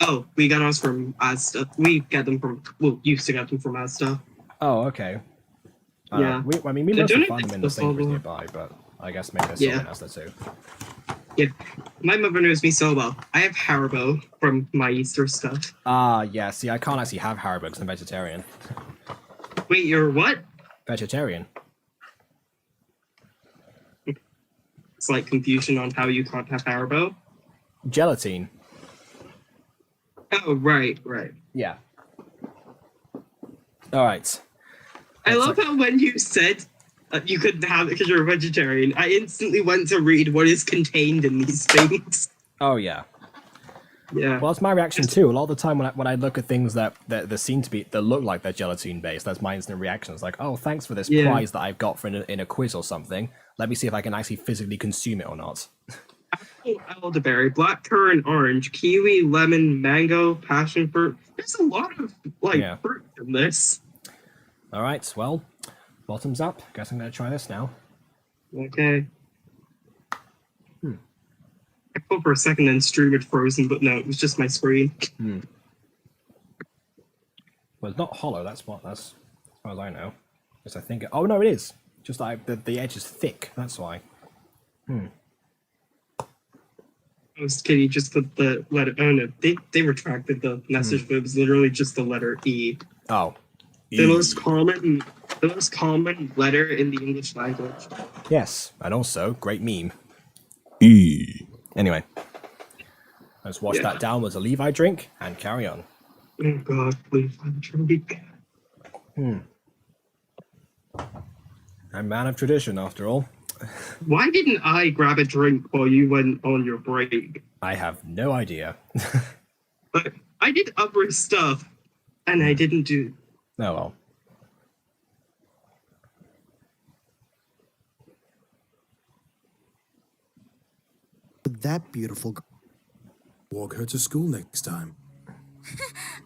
Oh, we got ours from Asda. We get them from. Well, used to get them from Asda. Oh, okay. Yeah. We mostly find them in the Sainsbury's nearby, but I guess maybe they're still in Asda too. Yeah. My mother knows me so well. I have Haribo from my Easter stuff. Yeah. See, I can't actually have Haribo because I'm vegetarian. Wait, you're what? Vegetarian. Slight confusion on how you can't have Haribo. Gelatine. Oh, right. Yeah. All right. I love how when you said you couldn't have it because you're a vegetarian, I instantly went to read what is contained in these things. Oh, yeah. Yeah. Well, that's my reaction too. A lot of the time when I look at things that seem to be, that look like they're gelatine based, that's my instant reaction. It's like, oh, thanks for this prize that I've got for in a quiz or something. Let me see if I can actually physically consume it or not. Apple, elderberry, blackcurrant, orange, kiwi, lemon, mango, passion fruit. There's a lot of fruit in this. All right. Well, bottoms up. Guess I'm gonna try this now. Okay. I thought for a second then stream had frozen, but no, it was just my screen. Well, it's not hollow. That's as far as I know. Yes, I think. Oh no, it is. Just like the edge is thick. That's why. Can you just put the letter? Oh no, they retracted the message, but it was literally just the letter E. Oh, The most common letter in the English language. yes, and also great meme. E. Anyway, let's wash that down with a Levi drink and carry on. Oh god, please, I'm drunk. I'm man of tradition, after all. Why didn't I grab a drink while you went on your break? I have no idea. But I did other stuff, and I didn't do. Oh well. That beautiful Walk her to school next time.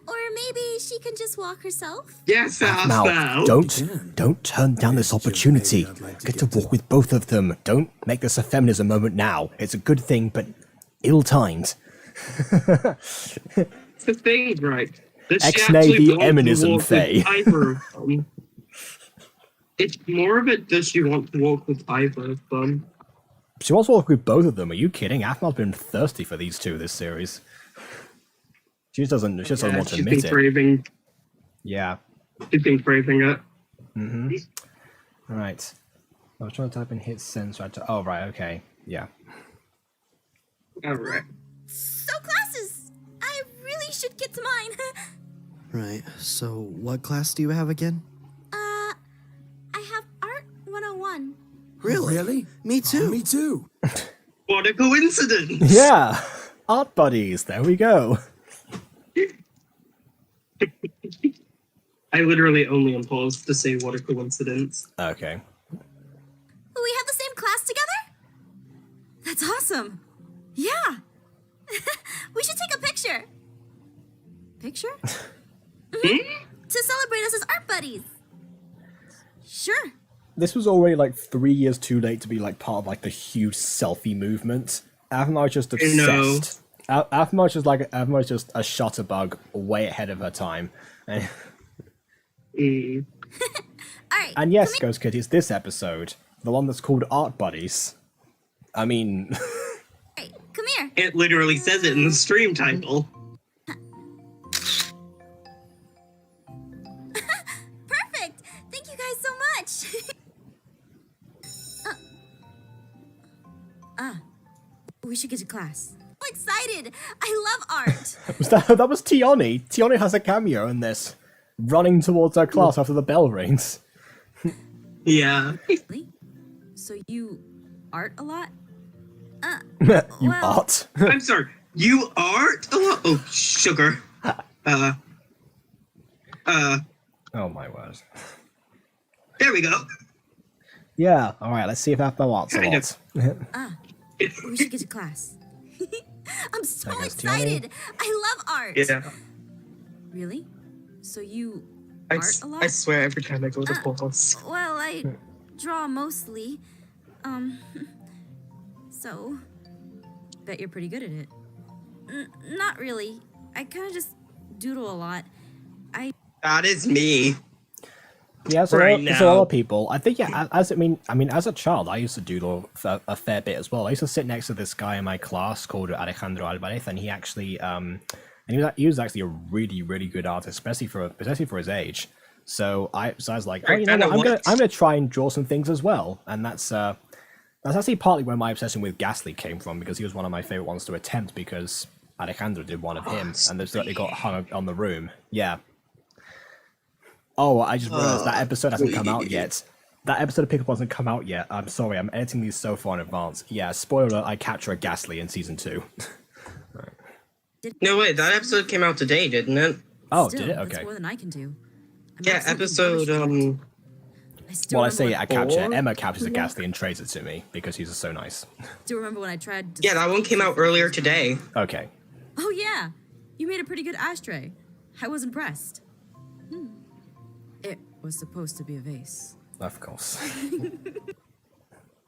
Or maybe she can just walk herself? Yes, Now, Aphmau. don't turn down this opportunity. Maybe I'd like to Get to get to- walk with both of them. Don't make this a feminism moment now. It's a good thing, but ill-timed. The thing, right? Does she Ex-Navy actually want to eminism, walk with Faye. either of them? It's more of it, does she want to walk with either of them? She wants to walk with both of them. Are you kidding? Aphmau's been thirsty for these two this series. She just doesn't want to She's admit been it. craving. Yeah. She's been craving it. All right. I was trying to type in hit send. So oh, right. Okay. Yeah. All right. So classes! I really should get to mine. Right, so what class do you have again? I have Art 101. Really? Me too. Oh, me too. What a coincidence! Yeah. Art buddies. There we go. I literally only imposed to say what a coincidence. Okay. We have the same class together? That's awesome. Yeah. We should take a picture. Picture? To celebrate us as art buddies. Sure. This was already like 3 years too late to be like part of like the huge selfie movement. Aphmau just obsessed. Aphmau's just a shutterbug way ahead of her time. And, Mm. All right. and yes, Ghost Kitties, this episode, the one that's called Art Buddies. I mean, Hey, come here. It literally says it in the stream title. Perfect. Thank you guys so much. We should get to class. I'm excited. I love art. that was Tioni. Tioni has a cameo in this, running towards her class after the bell rings. Yeah. Really? So you art a lot? You Well- art. I'm sorry. You art a lot? Oh, sugar. Oh my word. There we go. Yeah. All right. Let's see if Aphmau arts a Kind lot. We should get to class. I'm so There goes excited. I love art. Yeah. Really? So you I, art s- a lot? I swear every time I go to balls. Well, I draw mostly. So, bet you're pretty good at it. Not really. I kind of just doodle a lot. That is me. Yeah, so Right a lot now. of people. I think yeah. As as a child, I used to doodle a fair bit as well. I used to sit next to this guy in my class called Alejandro Alvarez, and he actually he was actually a really really good artist, especially for his age. So I was like, oh, you know what? I'm gonna try and draw some things as well, and that's actually partly where my obsession with Ghastly came from, because he was one of my favorite ones to attempt, because Alejandro did one of him, and it got hung on the room. Yeah. Oh, I just realized that episode hasn't come out yet. That episode of Pickup hasn't come out yet. I'm sorry, I'm editing these so far in advance. Yeah, spoiler alert, I capture a Ghastly in season 2. No, wait, that episode came out today, didn't it? Oh, Still, did it? That's Okay. more than I can do. I'm Yeah, absolutely episode, bullish. I still Well, I remember say when- I capture. Four? Emma captures a Ghastly and trades it to me, because he's so nice. still remember when I tried to... Yeah, that one came out earlier today. Okay. Oh, yeah. You made a pretty good ashtray. I was impressed. It was supposed to be a vase. Of course.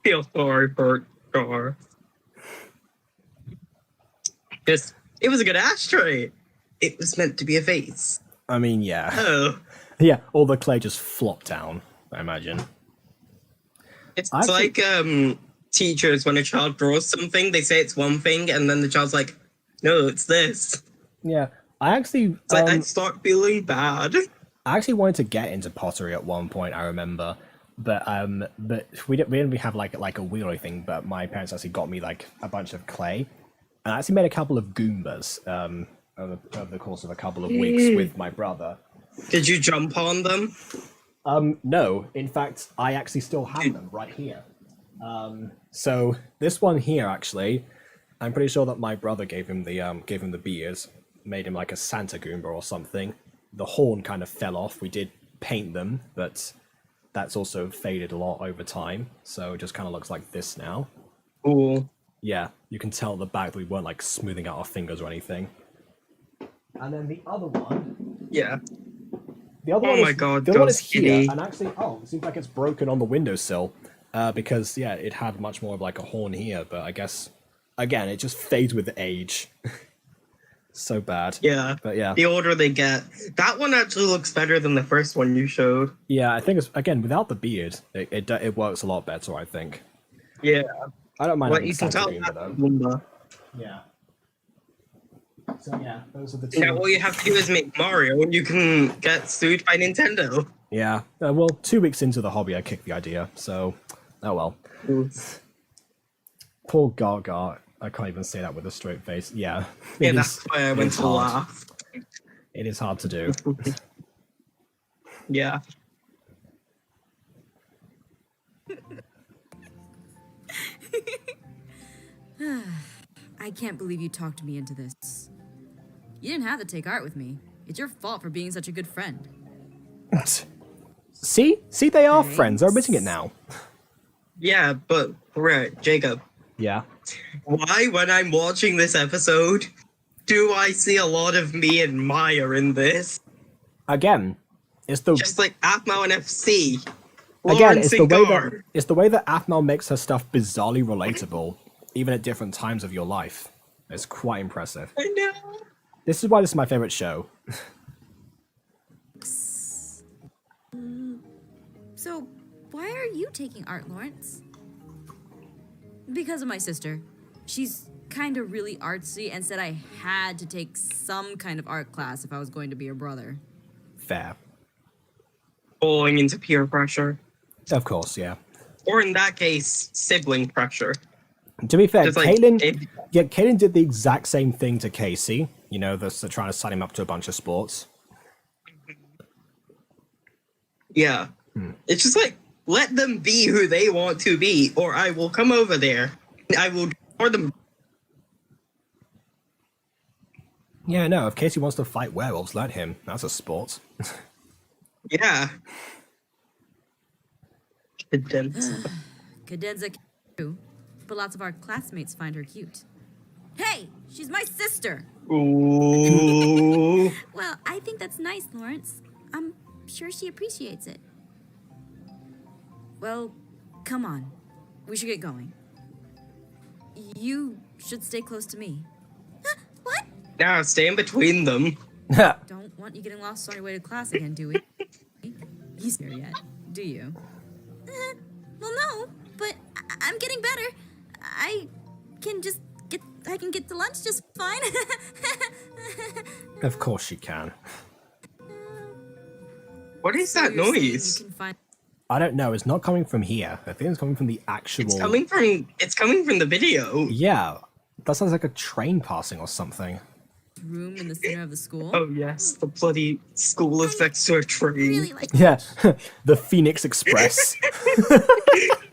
Feel sorry for Gar. It was a good ashtray. It was meant to be a vase. I mean, yeah. Oh. Yeah, all the clay just flopped down. I imagine. It's Actually- like teachers, when a child draws something, they say it's one thing, and then the child's like, no, it's this. Yeah, I actually, It's like, I start feeling bad. I actually wanted to get into pottery at one point. I remember, but we didn't really have like a wheel or anything. But my parents actually got me like a bunch of clay, and I actually made a couple of Goombas over the course of a couple of weeks with my brother. Did you jump on them? No, in fact, I actually still have them right here. So this one here, actually, I'm pretty sure that my brother gave him the beard, made him like a Santa Goomba or something. The horn kind of fell off. We did paint them, but that's also faded a lot over time. So it just kind of looks like this now. Cool. Yeah, you can tell at the back that we weren't like smoothing out our fingers or anything. And then the other one. Yeah. The other Oh one my is, God, the other one go is here, skinny. and actually, it seems like it's broken on the windowsill, because yeah, it had much more of like a horn here, but I guess again, it just fades with age. So bad. Yeah. But yeah, The older they get. That one actually looks better than the first one you showed. yeah, I think it's again without the beard, it works a lot better. I think. Yeah. I don't mind Well, having you can Santa tell Goomba that though. Goomba. Yeah. So yeah, those are the two. Now all you have to do is make Mario, and you can get sued by Nintendo. Yeah. Well, 2 weeks into the hobby, I kicked the idea. So, oh well. Poor Gaga. I can't even say that with a straight face. Yeah. Yeah, it that's is- why I it went is to hard. laugh. It is hard to do. Yeah. I can't believe you talked me into this. You didn't have to take art with me. It's your fault for being such a good friend. See, they are Thanks. friends. They're admitting it now. Yeah, but right, Jacob. Yeah. Why, when I'm watching this episode, do I see a lot of me and Maya in this? Again, it's the Just like Aphmau and FC. again, Lawrence it's the and way Gar. that it's the way that Aphmau makes her stuff bizarrely relatable, even at different times of your life. It's quite impressive. I know. This is why this is my favorite show. So, why are you taking art, Lawrence? Because of my sister. She's kind of really artsy and said I had to take some kind of art class if I was going to be her brother. Fair. Falling into peer pressure. Of course, yeah. Or in that case, sibling pressure. To be fair, Just like, Caitlin did the exact same thing to Casey. You know, they're trying to sign him up to a bunch of sports. Yeah. It's just like, let them be who they want to be, or I will come over there. I will draw them. Yeah, no, if Casey wants to fight werewolves, let him. That's a sport. Yeah. Cadenza. Cadenza too, but lots of our classmates find her cute. Hey, she's my sister! Ooh. Well, I think that's nice, Lawrence. I'm sure she appreciates it. Well, come on. We should get going. You should stay close to me. What? Now, stay in between them. Don't want you getting lost on your way to class again, do we? He's here yet, do you? Well, no, but I'm getting better. I can get to lunch just fine. Of course she can. What is So that you're saying you noise? can find- I don't know. It's not coming from here. I think it's coming from the actual. It's coming from the video. Yeah, that sounds like a train passing or something. room in the center of the school. Oh yes, the bloody school is next to a train. Really like Yeah, the Phoenix Express.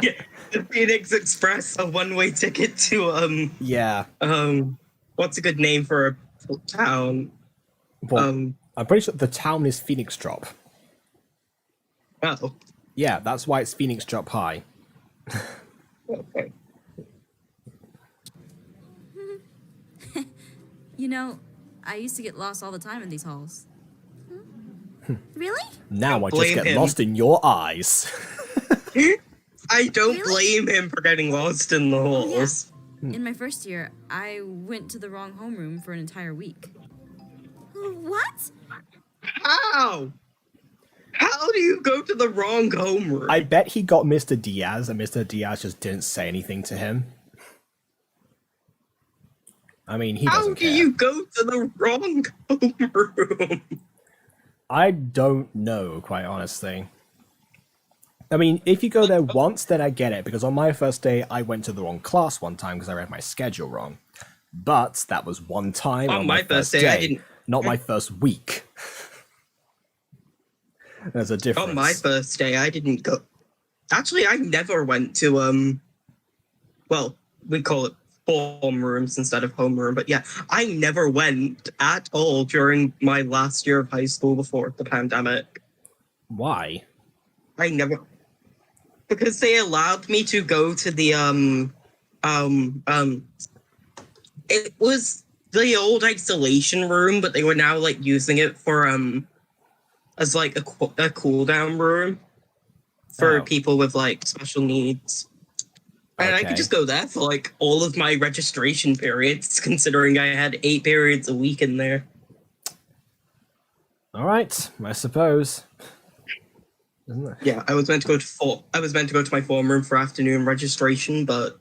Yeah, the Phoenix Express, a one-way ticket to Yeah. what's a good name for a town? Well, I'm pretty sure the town is Phoenix Drop. Oh, Yeah, that's why it's Phoenix Drop High. okay. You know, I used to get lost all the time in these halls. Really? Now I just blame get him. lost in your eyes. I don't Really? blame him for getting lost in the halls. In my first year, I went to the wrong homeroom for an entire week. What? How? How How do you go to the wrong homeroom? I bet he got Mr. Diaz, and Mr. Diaz just didn't say anything to him. I mean, he doesn't care. How do you go to the wrong homeroom? I don't know, quite honestly. I mean, if you go there once, then I get it, because on my first day, I went to the wrong class one time because I read my schedule wrong. But that was one time on my first day, I didn't. not my first week. There's a difference. On my first day, I didn't go. Actually, I never went to well, we call it form rooms instead of homeroom, but yeah, I never went at all during my last year of high school before the pandemic. Why? I never, because they allowed me to go to the it was the old isolation room, but they were now like using it for as like a cool down room for people with like special needs. And I could just go there for like all of my registration periods, considering I had 8 periods a week in there. All right, I suppose. Isn't it? Yeah, I was meant to go to my form room for afternoon registration, but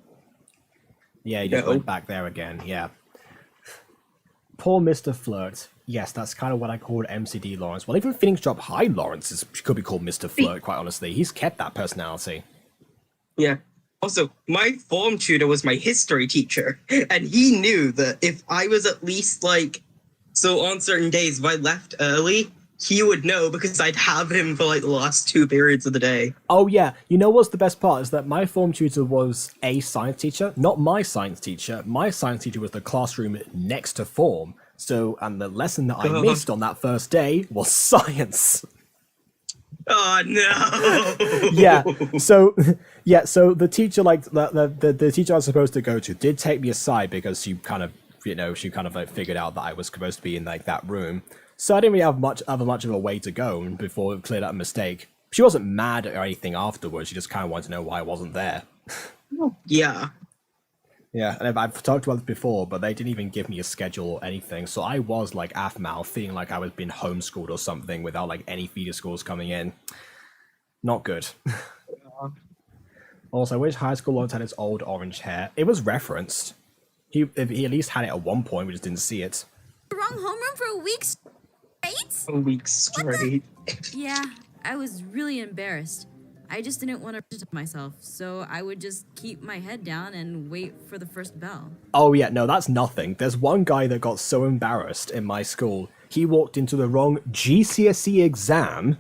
Yeah, you just went back there again. Yeah. Poor Mr. Flirt. Yes, that's kind of what I called MCD Lawrence. Well, even Phoenix Drop High Lawrence could be called Mr. Flirt, quite honestly. He's kept that personality. yeah. Also, my form tutor was my history teacher, and he knew that if I was at least like, so on certain days, if I left early, he would know because I'd have him for like the last 2 periods of the day. Oh, yeah. You know what's the best part is that my form tutor was a science teacher, not my science teacher. My science teacher was the classroom next to form. So, and the lesson that I missed on that first day was science. Oh no! So the teacher, like the teacher I was supposed to go to, did take me aside because she kind of like figured out that I was supposed to be in like that room. So I didn't really have much of a way to go before it cleared up a mistake. She wasn't mad or anything afterwards. She just kind of wanted to know why I wasn't there. Yeah. Yeah, and I've talked about this before, but they didn't even give me a schedule or anything. So I was like Aphmau, feeling like I was being homeschooled or something without like any feeder schools coming in. Not good. Also, which high school Lawrence had his old orange hair? It was referenced. He at least had it at one point, we just didn't see it. The wrong homeroom for a week straight? A week straight. Yeah, I was really embarrassed. I just didn't want to protect myself, so I would just keep my head down and wait for the first bell. Oh yeah, no, that's nothing. There's one guy that got so embarrassed in my school, he walked into the wrong GCSE exam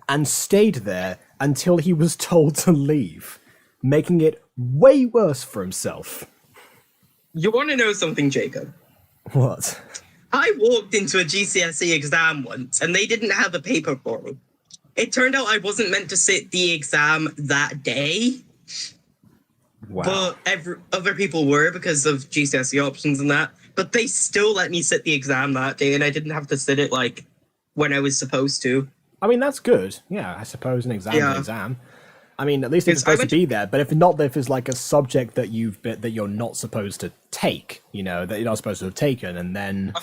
and stayed there until he was told to leave, making it way worse for himself. You want to know something, Jacob? What? I walked into a GCSE exam once, and they didn't have a paper for me. It turned out I wasn't meant to sit the exam that day. Wow. But other people were because of GCSE options and that. But they still let me sit the exam that day, and I didn't have to sit it like when I was supposed to. I mean, that's good. Yeah, I suppose an exam is an exam. I mean, at least it's Because supposed to be there. But if not, if it's like a subject that you're not supposed to take, that you're not supposed to have taken, and then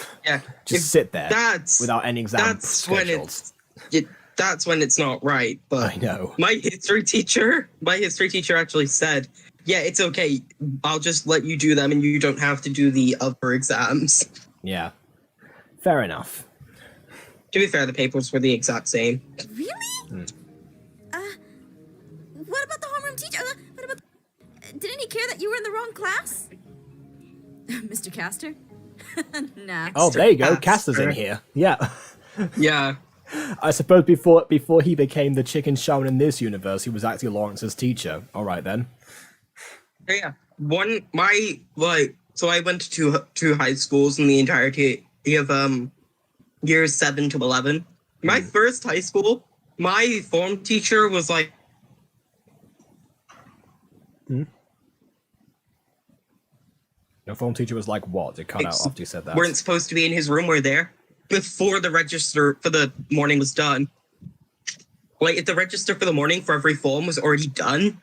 just sit there without any exam scheduled. That's when it's not right. But I know. My history teacher actually said, yeah, it's okay. I'll just let you do them and you don't have to do the other exams. Yeah. Fair enough. To be fair, the papers were the exact same. Really? What about the homeroom teacher? Didn't he care that you were in the wrong class? Mr. Castor? Nah. Oh, there you go. Castor's in here. Yeah. Yeah. I suppose before he became the chicken shaman in this universe, he was actually Lawrence's teacher. All right, then. Yeah. So I went to two high schools in the entirety of years 7 to 11. My first high school, my form teacher was like, Your form teacher was like, what? It cut out after you said that. Weren't supposed to be in his room. We're there before the register for the morning was done. Like, if the register for the morning for every form was already done,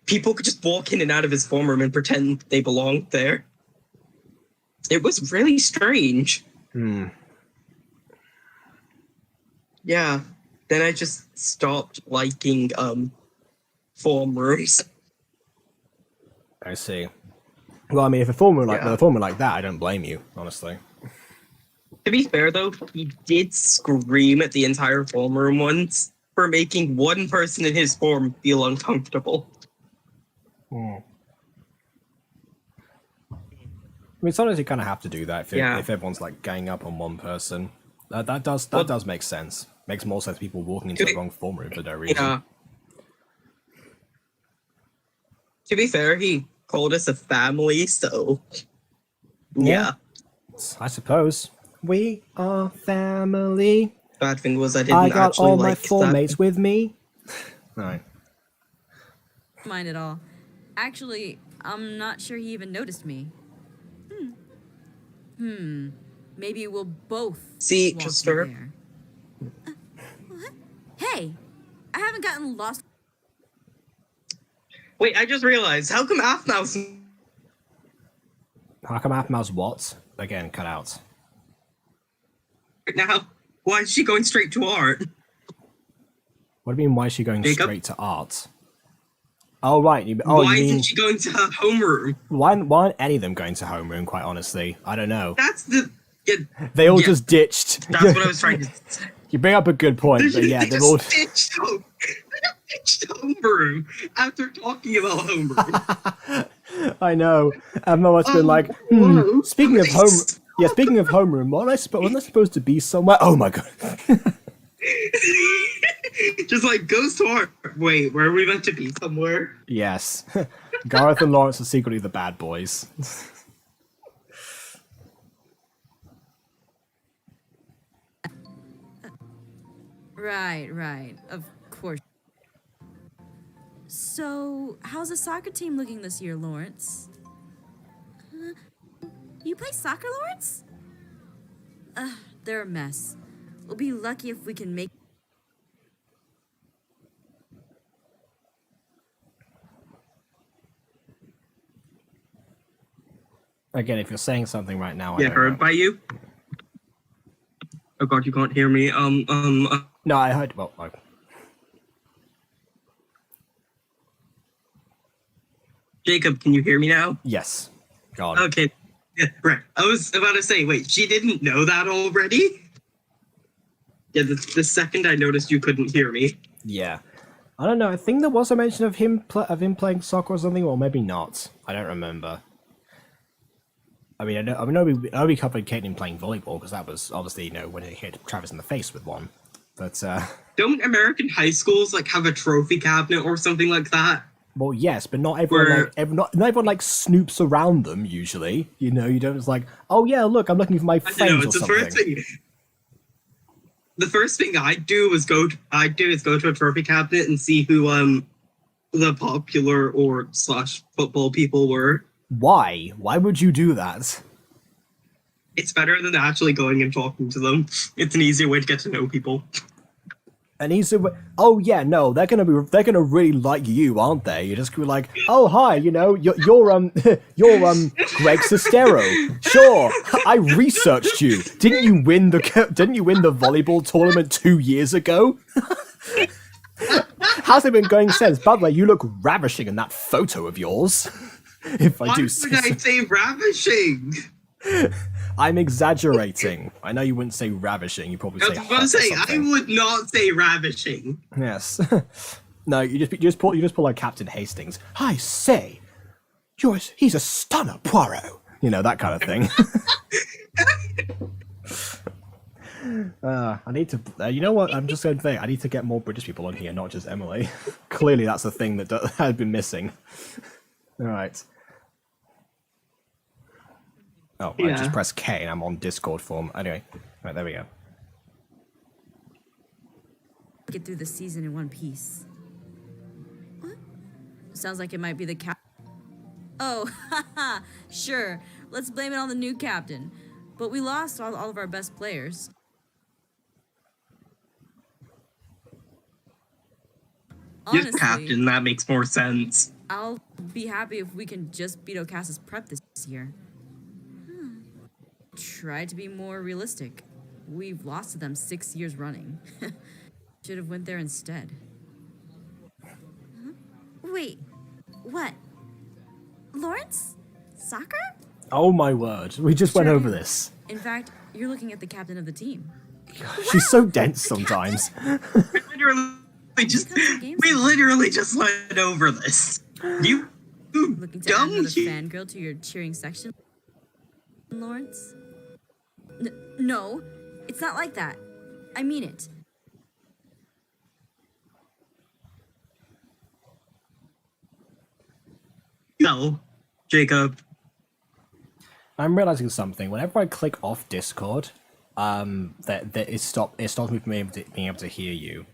people could just walk in and out of his form room and pretend they belonged there. It was really strange. Yeah. then I just stopped liking form rooms. I see. Well, I mean, if a form room like Yeah. with a form room like that, I don't blame you, honestly. To be fair, though, he did scream at the entire form room once for making one person in his form feel uncomfortable. I mean, sometimes you kind of have to do that if everyone's like ganging up on one person. That does make sense. Makes more sense people walking into the wrong form room for no reason. Yeah. To be fair, he called us a family, so yeah. I suppose we are family. Bad thing was I didn't I got actually all my like form that. mates with me. Right. Mind at all. Actually, I'm not sure he even noticed me. Maybe we'll both See, walk just you her. there. Hey, I haven't gotten lost. Wait, I just realized, how come Aphmau's How come Aphmau's what? Again, cut out. now? Why is she going straight to art? What do you mean, why is she going Jacob? straight to art? Oh, right. You Why mean, isn't she going to her homeroom? why aren't any of them going to homeroom, quite honestly? I don't know. That's the... Yeah, They all yeah, just ditched. That's what I was trying to say. You bring up a good point, but yeah, they they're just all... ditched home. They just ditched homeroom after talking about homeroom. I know. Aphmau has been like, whoa, speaking of home... Christ. Yeah, speaking of homeroom, wasn't I supposed to be somewhere? Oh my god. Just like, goes to art. Wait, where are we meant to be? Somewhere? Yes. Gareth and Lawrence are secretly the bad boys. Right. Of course. So, how's the soccer team looking this year, Lawrence? You play soccer, Lawrence? They're a mess. We'll be lucky if we can make... Again, if you're saying something right now, I Yeah, don't heard know. by you? Oh god, you can't hear me. No, I heard... Well, no. Jacob, can you hear me now? Yes. God. Okay. Yeah, right. I was about to say, wait, she didn't know that already? Yeah, the second I noticed you couldn't hear me. Yeah. I don't know. I think there was a mention of him playing soccer or something, or maybe not. I don't remember. I mean, I know we covered Caitlin playing volleyball because that was obviously when he hit Travis in the face with one. But Don't American high schools like have a trophy cabinet or something like that? well, yes, but not everyone not everyone like snoops around them. Usually, you don't just like, oh yeah, look, I'm looking for my I don't friends know. or It's the something. first thing. The first thing I'd do is go to a trophy cabinet and see who the popular or / football people were. Why? Why would you do that? It's better than actually going and talking to them. It's an easier way to get to know people. And he's oh yeah, no, they're gonna really like you, aren't they? You're just gonna be like, oh hi, you're Greg Sestero. Sure, I researched you. Didn't you win the volleyball tournament 2 years ago? How's it been going since? By the way, you look ravishing in that photo of yours. If I Why do would say I so. say ravishing? I'm exaggerating. I know you wouldn't say ravishing. You probably I say was hot going to or say, I something. would not say ravishing. Yes. No, you just pull like Captain Hastings. I say, he's a stunner, Poirot. That kind of thing. I need to. You know what? I'm just going to say I need to get more British people on here, not just Emily. Clearly, that's the thing that has been missing. All right. Oh, I Yeah. just pressed K and I'm on Discord form. Anyway, right, there we go. get through the season in one piece. What? Sounds like it might be the cap. Oh, haha, sure. Let's blame it on the new captain. But we lost all of our best players. Just Honestly, captain, that makes more sense. I'll be happy if we can just beat Ocas's prep this year. Try to be more realistic. We've lost to them 6 years running. should have went there instead. Wait, what? Lawrence? Soccer? Oh my word, we just went Sure over do. this. In fact, you're looking at the captain of the team. She's so dense sometimes. We literally just went over this. You Looking to add dumb another kid. fangirl to your cheering section, Lawrence? No, it's not like that. I mean it. No, Jacob. I'm realizing something. Whenever I click off Discord, that it stops me from being able to hear you.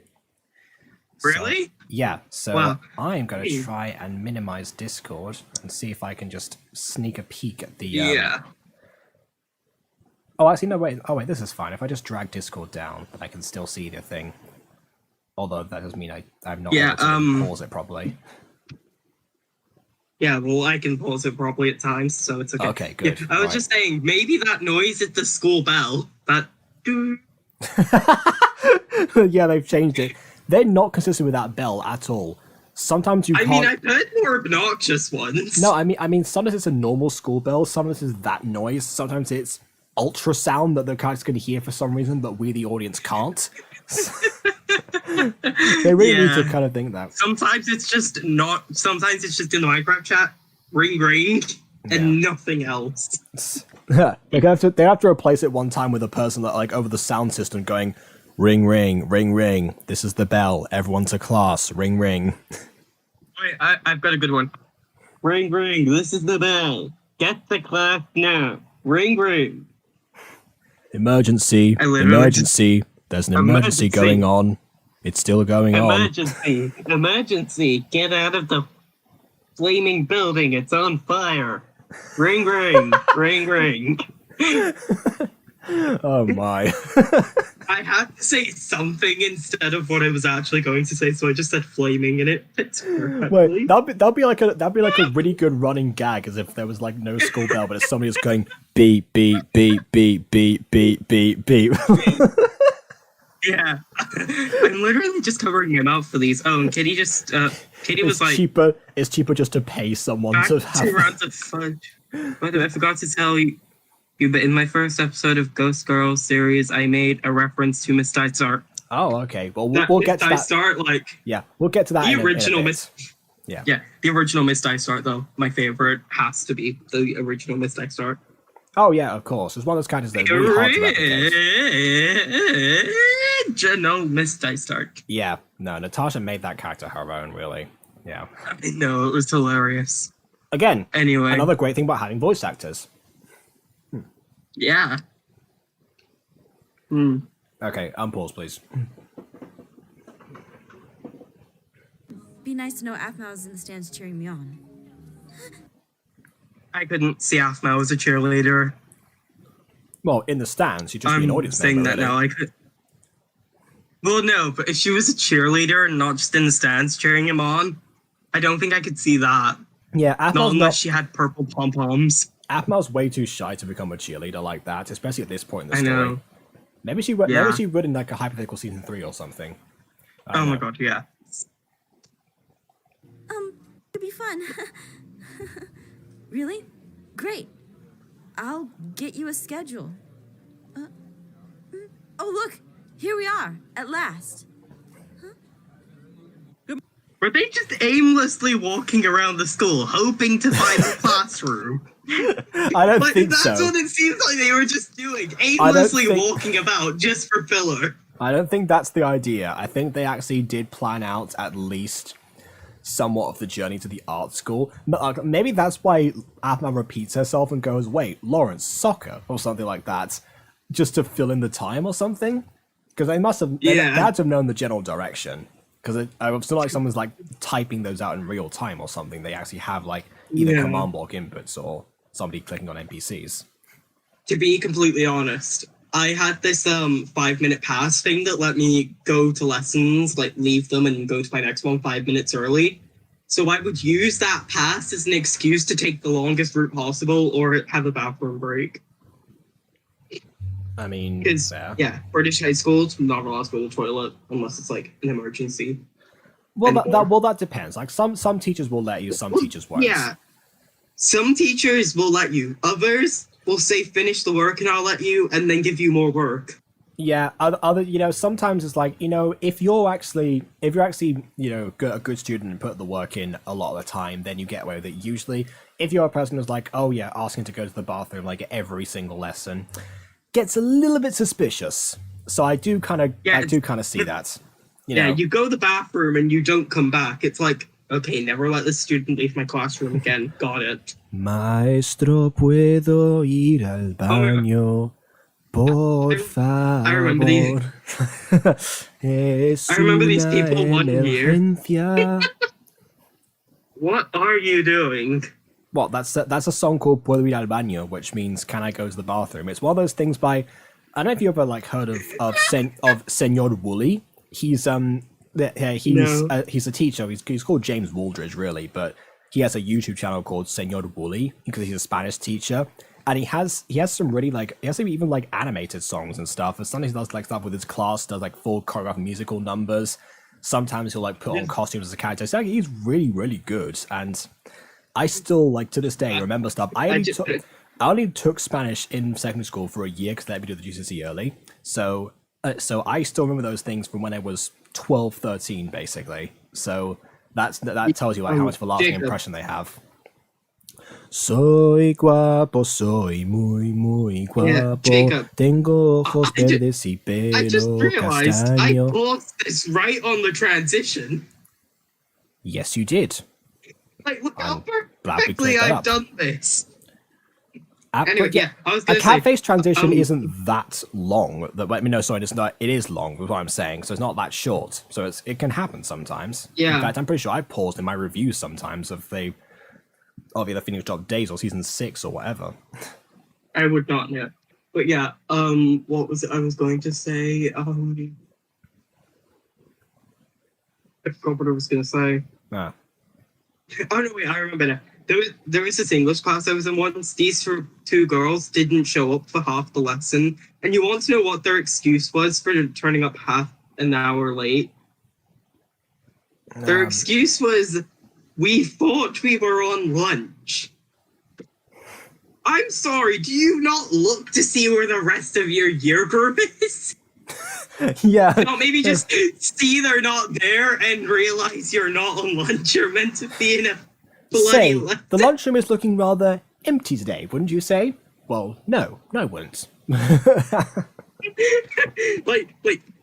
So, Really? yeah. So Wow. I am going Hey. to try and minimize Discord and see if I can just sneak a peek at the. Yeah. Oh, actually, no. Wait. Oh, wait. This is fine. If I just drag Discord down, I can still see the thing. Although that doesn't mean I'm not Yeah, able to pause it properly. Yeah, well, I can pause it properly at times, so it's okay. Okay, good. Yeah, I was Right. just saying, maybe that noise is the school bell. That. Yeah, they've changed it. They're not consistent with that bell at all. Sometimes you I can't. mean, I've heard more obnoxious ones. No, I mean, sometimes it's a normal school bell. Sometimes it's that noise. Sometimes it's ultrasound that the characters can hear for some reason, but we, the audience, can't. They really need to Yeah. kind of think that. Sometimes it's just not. Sometimes it's just in the Minecraft chat, ring ring, and nothing else. They have to replace it one time with a person that like over the sound system going, ring ring ring ring. This is the bell. Everyone to class. Ring ring. Wait, I've got a good one. Ring ring. This is the bell. Get to class now. Ring ring. Emergency. I literally Emergency. There's an emergency Emergency. going on. It's still going on. Emergency! Emergency! Get out of the flaming building! It's on fire! Ring ring! Ring ring! Oh my. I had to say something instead of what I was actually going to say, so I just said flaming and it fits perfectly. Wait, that'd be like a really good running gag, as if there was like no school bell, but it's somebody just going beep beep beep beep beep beep beep beep. Yeah. I'm literally just covering my mouth for these. Oh, and Kitty just Kitty was like It's cheaper just to pay someone back to 2 have. rounds of fudge. By the way, I forgot to tell you, but in my first episode of Ghost Girls series, I made a reference to Miss Dysart. Oh, okay. Well, we'll get to that. Dysart, like Yeah, we'll get to that. the in a original bit. Miss. Yeah. Yeah, the original Miss Dysart, though. My favorite has to be the original Miss Dysart. Oh yeah, of course. It's one of those characters that's really hard to replicate. Original Miss Dysart. Yeah. No, Natasha made that character her own, really. Yeah. I know, it was hilarious. Again, Anyway, another great thing about having voice actors. yeah. Okay, unpause, please. Be nice to know Aphmau is in the stands cheering me on. I couldn't see Aphmau as a cheerleader. Well, in the stands, you just be an I'm audience saying member. that really. now. I could. Well, no, but if she was a cheerleader and not just in the stands cheering him on, I don't think I could see that. Yeah, Not Aphmau's unless she had purple pom poms. Aphmau's way too shy to become a cheerleader like that, especially at this point in the I story. know. Maybe she would. Yeah. Maybe she would in like a hypothetical season 3 or something. I Oh don't my know. god, yeah. It'd be fun. Really? Great. I'll get you a schedule. Oh, look! Here we are, at last. Were they just aimlessly walking around the school, hoping to find the classroom? I don't Like, think that's so. what it seems like they were just doing. Aimlessly think- walking about just for filler. I don't think that's the idea. I think they actually did plan out at least somewhat of the journey to the art school. But maybe that's why Aphmau repeats herself and goes, "Wait, Lawrence, soccer," or something like that, just to fill in the time or something. Because they must have, they Yeah. had to have known the general direction. Because I feel like someone's like typing those out in real time or something. They actually have like either Yeah. command block inputs or somebody clicking on NPCs. To be completely honest, I had this 5-minute pass thing that let me go to lessons, like leave them and go to my next one 5 minutes early. So I would use that pass as an excuse to take the longest route possible or have a bathroom break. I mean, Because yeah. British high schools not allowed to go to the toilet unless it's like an emergency. Well, anymore. that depends. Like some teachers will let you, some Well, teachers won't. Yeah, some teachers will let you. Others will say finish the work and I'll let you, and then give you more work. Yeah, other sometimes it's like, if you're actually a good student and put the work in a lot of the time, then you get away with it. Usually, if you're a person who's like, oh yeah, asking to go to the bathroom like every single lesson, gets a little bit suspicious. So I do kind of see that. You go to the bathroom and you don't come back. It's like, okay, never let this student leave my classroom again. Got it. Maestro, puedo ir al baño. Por favor. I remember these. I remember these people 1 year. What are you doing? Well, that's a song called Puedo ir al baño, which means can I go to the bathroom? It's one of those things by, I don't know if you ever like heard of Senor Woolley. He's he's a teacher. He's called James Wooldridge really, but he has a YouTube channel called Senor Woolley because he's a Spanish teacher. And he has some really even like animated songs and stuff. And sometimes he does like stuff with his class, does like full choreographed musical numbers. Sometimes he'll like put on costumes as a character. So he's really, really good. And I still like to this day remember stuff. I only took Spanish in secondary school for a year because they let me do the GCSE early. So I still remember those things from when I was 12, 13, basically. So that tells you like how much of a lasting impression they have. Soy guapo, soy muy guapo. Jacob, Tengo ojos verdes y pelo I just realized castaño. I paused this right on the transition. Yes, you did. Like, look how glad we perfectly cleared that I've up. done this. Anyway, I was a gonna cat say, face transition isn't that long. It is long, is what I'm saying. So it's not that short. So it can happen sometimes. Yeah. In fact, I'm pretty sure I paused in my reviews sometimes of either Phoenix Drop Days or season 6 or whatever. I would not know. But yeah, what was it I was going to say? I forgot what I was going to say. Ah. Oh, no, wait, I remember now. There was this English class I was in once. These two girls didn't show up for half the lesson. And you want to know what their excuse was for turning up half an hour late? Their excuse was, we thought we were on lunch. I'm sorry, do you not look to see where the rest of your year group is? Yeah. No, maybe just see they're not there and realize you're not on lunch. You're meant to be in a bloody lesson. The lunchroom is looking rather empty today, wouldn't you say? Well, no, I wouldn't. like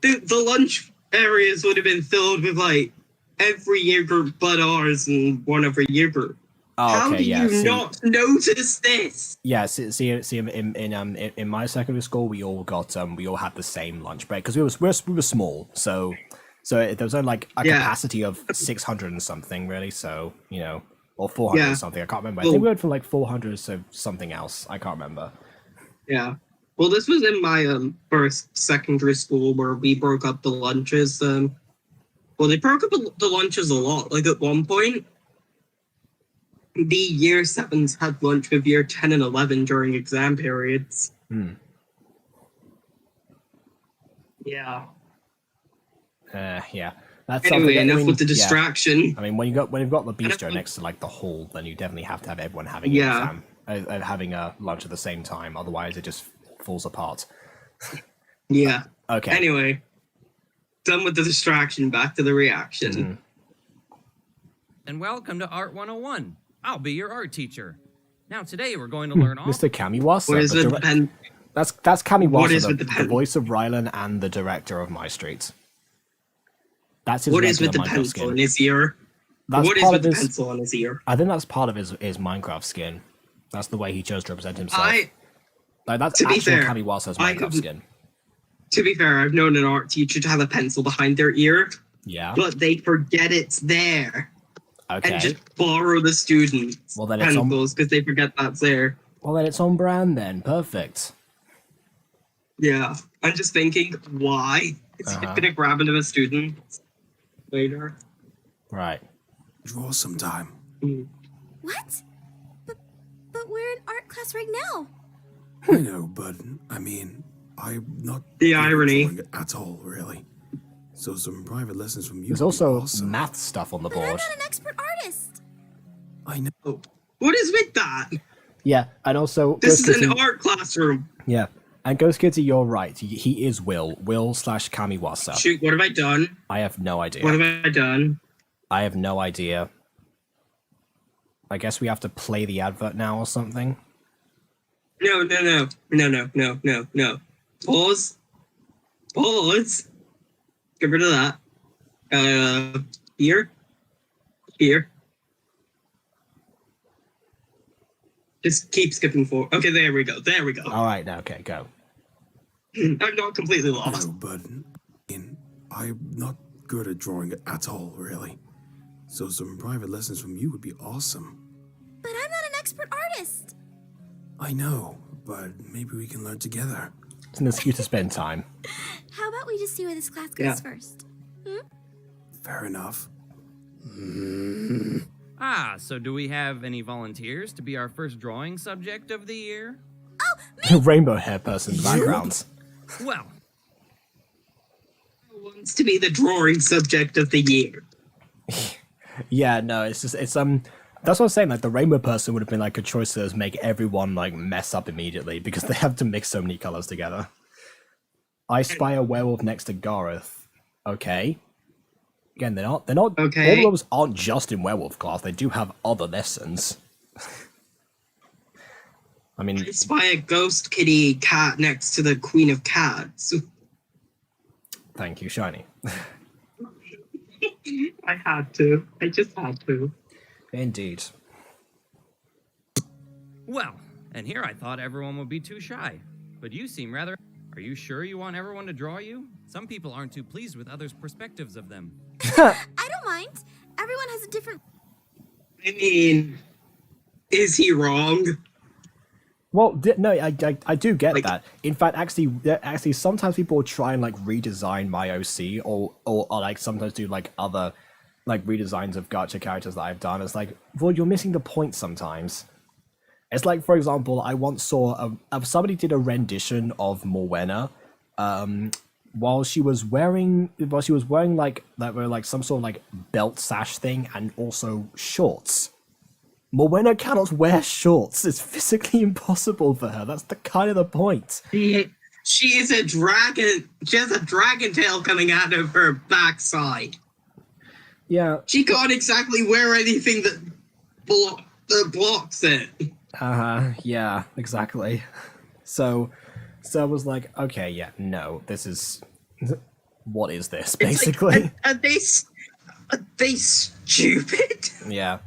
the lunch areas would have been filled with like every year group but ours and one every year group. Oh, okay, How do you not notice this? Yeah, see, in my secondary school, we all had the same lunch break because we were small, so there was only like a capacity of 600 and something, really. So or 400 or something. I can't remember. I think we went from like 400 to something else. I can't remember. Yeah. Well, this was in my first secondary school where we broke up the lunches. They broke up the lunches a lot. Like at one point, the year 7s had lunch with year 10 and 11 during exam periods. Yeah. Yeah. That's anyway, something. enough with the distraction. Yeah. I mean, when you've got the bistro next to like the hall, then you definitely have to have everyone having an exam, having a lunch at the same time. Otherwise, it just falls apart. Yeah. Okay. Anyway, done with the distraction. Back to the reaction. And welcome to Art 101. I'll be your art teacher. Now today we're going to learn all... Mr. Kamiwasa. What is with the pen? That's Kamiwasa, What is with the pen? The voice of Rylan and the director of MyStreet. That's his What is with the Minecraft pencil skin. in his ear? What is with the pencil on his ear? I think that's part of his Minecraft skin. That's the way he chose to represent himself. That's actually Kamiwasa's Minecraft skin. To be fair, I've known an art teacher to have a pencil behind their ear. Yeah. But they forget it's there. Okay. And just borrow the students' pencils because they forget that's there. Well, then it's on brand then. Perfect. Yeah. I'm just thinking, why? Is he going to grab into a student later? Right. Draw sometime. What? But we're in art class right now. I know, but I mean, I'm not The good at irony. drawing at all, really. So some private lessons from you There's would be also awesome. math stuff on the But I'm board. not an expert artist. I know. What is with that? Yeah, and also This Ghost is an Kitty- art classroom. Yeah, and Ghost Kitty, you're right. He is Will/Kamiwasa. Shoot, what have I done? I have no idea. What have I done? I have no idea. I guess we have to play the advert now or something. No. Pause. Pause. Get rid of that. Here. Here. Just keep skipping forward. Okay, there we go. There we go. All right, now, okay, go. I'm not completely I lost. know, but I'm not good at drawing at all, really. So some private lessons from you would be awesome. But I'm not an expert artist. I know, but maybe we can learn together. It's an excuse to spend time. How about we just see where this class goes Yeah. first? Fair enough. Ah, so do we have any volunteers to be our first drawing subject of the year? Rainbow hair person in the background. Well, Who wants to be the drawing subject of the year? Yeah, no, it's that's what I'm saying. Like the rainbow person would have been like a choice to make everyone like mess up immediately because they have to mix so many colors together. I spy a werewolf next to Gareth. Okay. Again, they're not Okay. all of those aren't just in werewolf class. They do have other lessons. I mean, I spy a ghost kitty cat next to the queen of cats. thank you, Shiny. I had to. I just had to. Indeed. well, and here I thought everyone would be too shy. But you seem rather... Are you sure you want everyone to draw you? Some people aren't too pleased with others' perspectives of them. I don't mind. Everyone has a different. I mean, is he wrong? Well, no, I do get Like- that. In fact, actually, sometimes people will try and like redesign my OC, or like sometimes do like other like redesigns of gacha characters that I've done. It's like, well, you're missing the point sometimes. It's like, for example, I once saw somebody did a rendition of Morwenna, while she was wearing like that were like some sort of like belt sash thing and also shorts. Morwenna cannot wear shorts. It's physically impossible for her. That's the kind of the point. She is a dragon. She has a dragon tail coming out of her backside. Yeah. She can't exactly wear anything that blocks it. Yeah, exactly. So I was like, okay, yeah, no, this is what is this It's basically? like, are they stupid? Yeah.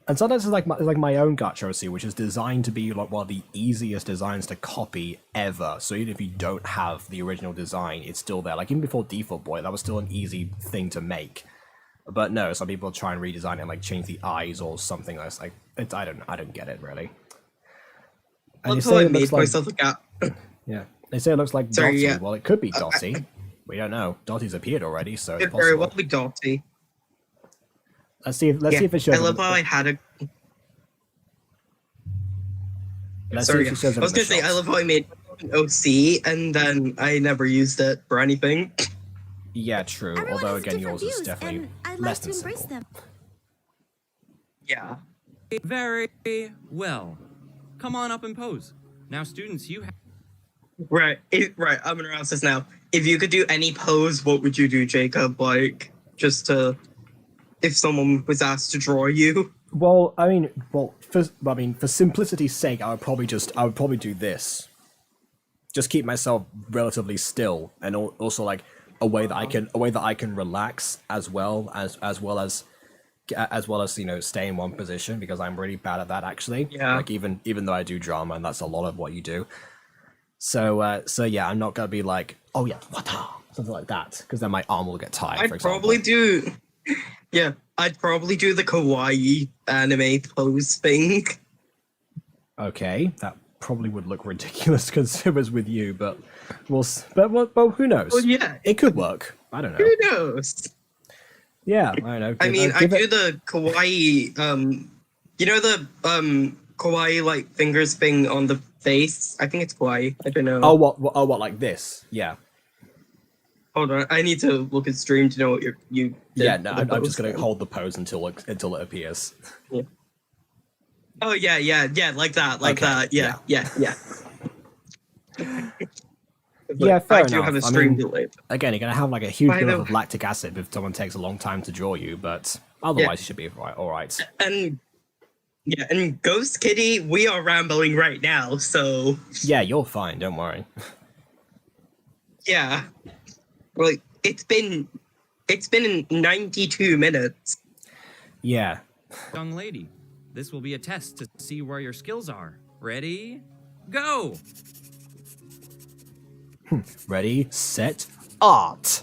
And sometimes it's like my own gacha OC, which is designed to be like one of the easiest designs to copy ever. So even if you don't have the original design, it's still there. Like even before Default Boy, that was still an easy thing to make. But no, some people try and redesign it and like change the eyes or something. That's like I don't get it really. And That's they how say I it looks made like myself a cat. yeah. They say it looks like Sorry, Dottie. yeah. Well, it could be Dottie. We don't know. Dottie's appeared already, so it's It very possible. well be Dottie. Let's see if it shows. I love how I had a. Let's Sorry, see if it shows I was gonna say I love how I made an OC and then I never used it for anything. Yeah, true. Everyone Although has again, different yours is views, definitely and I less like to than embrace simple. them. Yeah. Very well. Come on up and pose. Now, students, you have... Right. Right. I'm gonna ask this now. If you could do any pose, what would you do, Jacob? Like, just to, if someone was asked to draw you. Well, for simplicity's sake, I would probably do this. Just keep myself relatively still, and also like a way that I can relax as well as stay in one position, because I'm really bad at that actually. Yeah. Like even though I do drama, and that's a lot of what you do. So yeah, I'm not gonna be like, oh yeah, wata, something like that, because then my arm will get tired. for I'd example. probably do. Yeah, I'd probably do the kawaii anime pose thing. Okay, that probably would look ridiculous because it was with you, but well, who knows? Well, yeah. It could work. I don't know. Who knows? Yeah, I don't know. I mean, I give do it- the kawaii. You know the kawaii like fingers thing on the face. I think it's Hawaii. I don't know. Oh, what, like this? Yeah. Hold on. I need to look at stream to know what you did. Yeah, no, for the I'm just pose. going to hold the pose until it appears. Yeah. Oh, yeah, like that, Okay, that. Yeah. Yeah, fair I do enough. have a I stream mean, delay. Again, you're going to have like a huge By the build of way- lactic acid if someone takes a long time to draw you, but otherwise you should be all right. And Ghost Kitty, we are rambling right now, so Yeah, you're fine. Don't worry. yeah. Like it's been 92 minutes. Yeah. Young lady, this will be a test to see where your skills are. Ready? Go! Ready, set, art.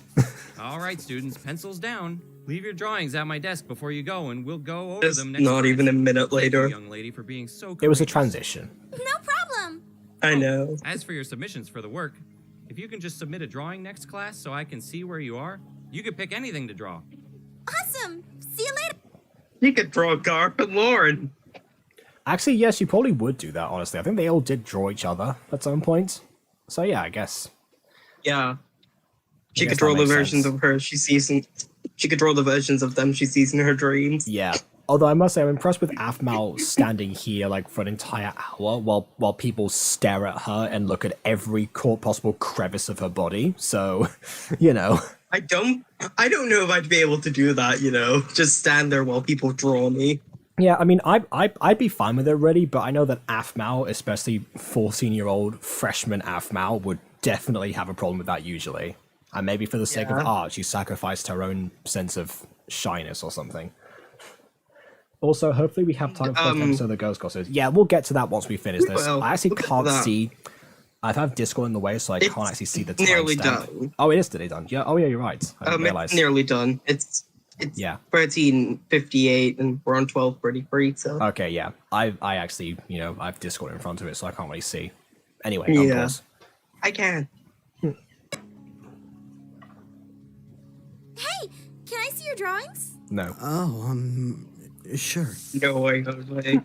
All right, students, pencils down. Leave your drawings at my desk before you go, and we'll go over Just them next not time. even a minute Thank you, later. young lady, for being so It was a courageous. transition. No problem. I know. As for your submissions for the work, if you can just submit a drawing next class so I can see where you are, you could pick anything to draw. Awesome. See you later. You could draw Garp and Lauren. Actually, yes, you probably would do that, honestly. I think they all did draw each other at some point. So yeah, I guess. Yeah. She guess could draw that the makes versions sense. of her she sees in. She could draw the versions of them she sees in her dreams. Yeah. Although I must say, I'm impressed with Aphmau standing here like for an entire hour while people stare at her and look at every possible crevice of her body. So, you know. I don't know if I'd be able to do that, just stand there while people draw me. Yeah, I mean, I'd be fine with it already, but I know that Aphmau, especially 14-year-old freshman Aphmau, would definitely have a problem with that usually. And maybe for the sake of Yeah. art, she sacrificed her own sense of shyness or something. Also, hopefully we have time for an episode of the Ghost Gossip. Yeah, we'll get to that once we finish this. Well, I actually look at can't that. see. I have Discord in the way, so I can't It's actually see the nearly timestamp. done. Oh, it is nearly done. Yeah. Oh, yeah, you're right. I didn't realize. It's nearly done. It's Yeah. 13:58 and we're on 12:33, so Okay, yeah. I actually, I have Discord in front of it, so I can't really see. Anyway, of Yeah. course. I can. Hey, can I see your drawings? No. Oh, sure. No way, Jose.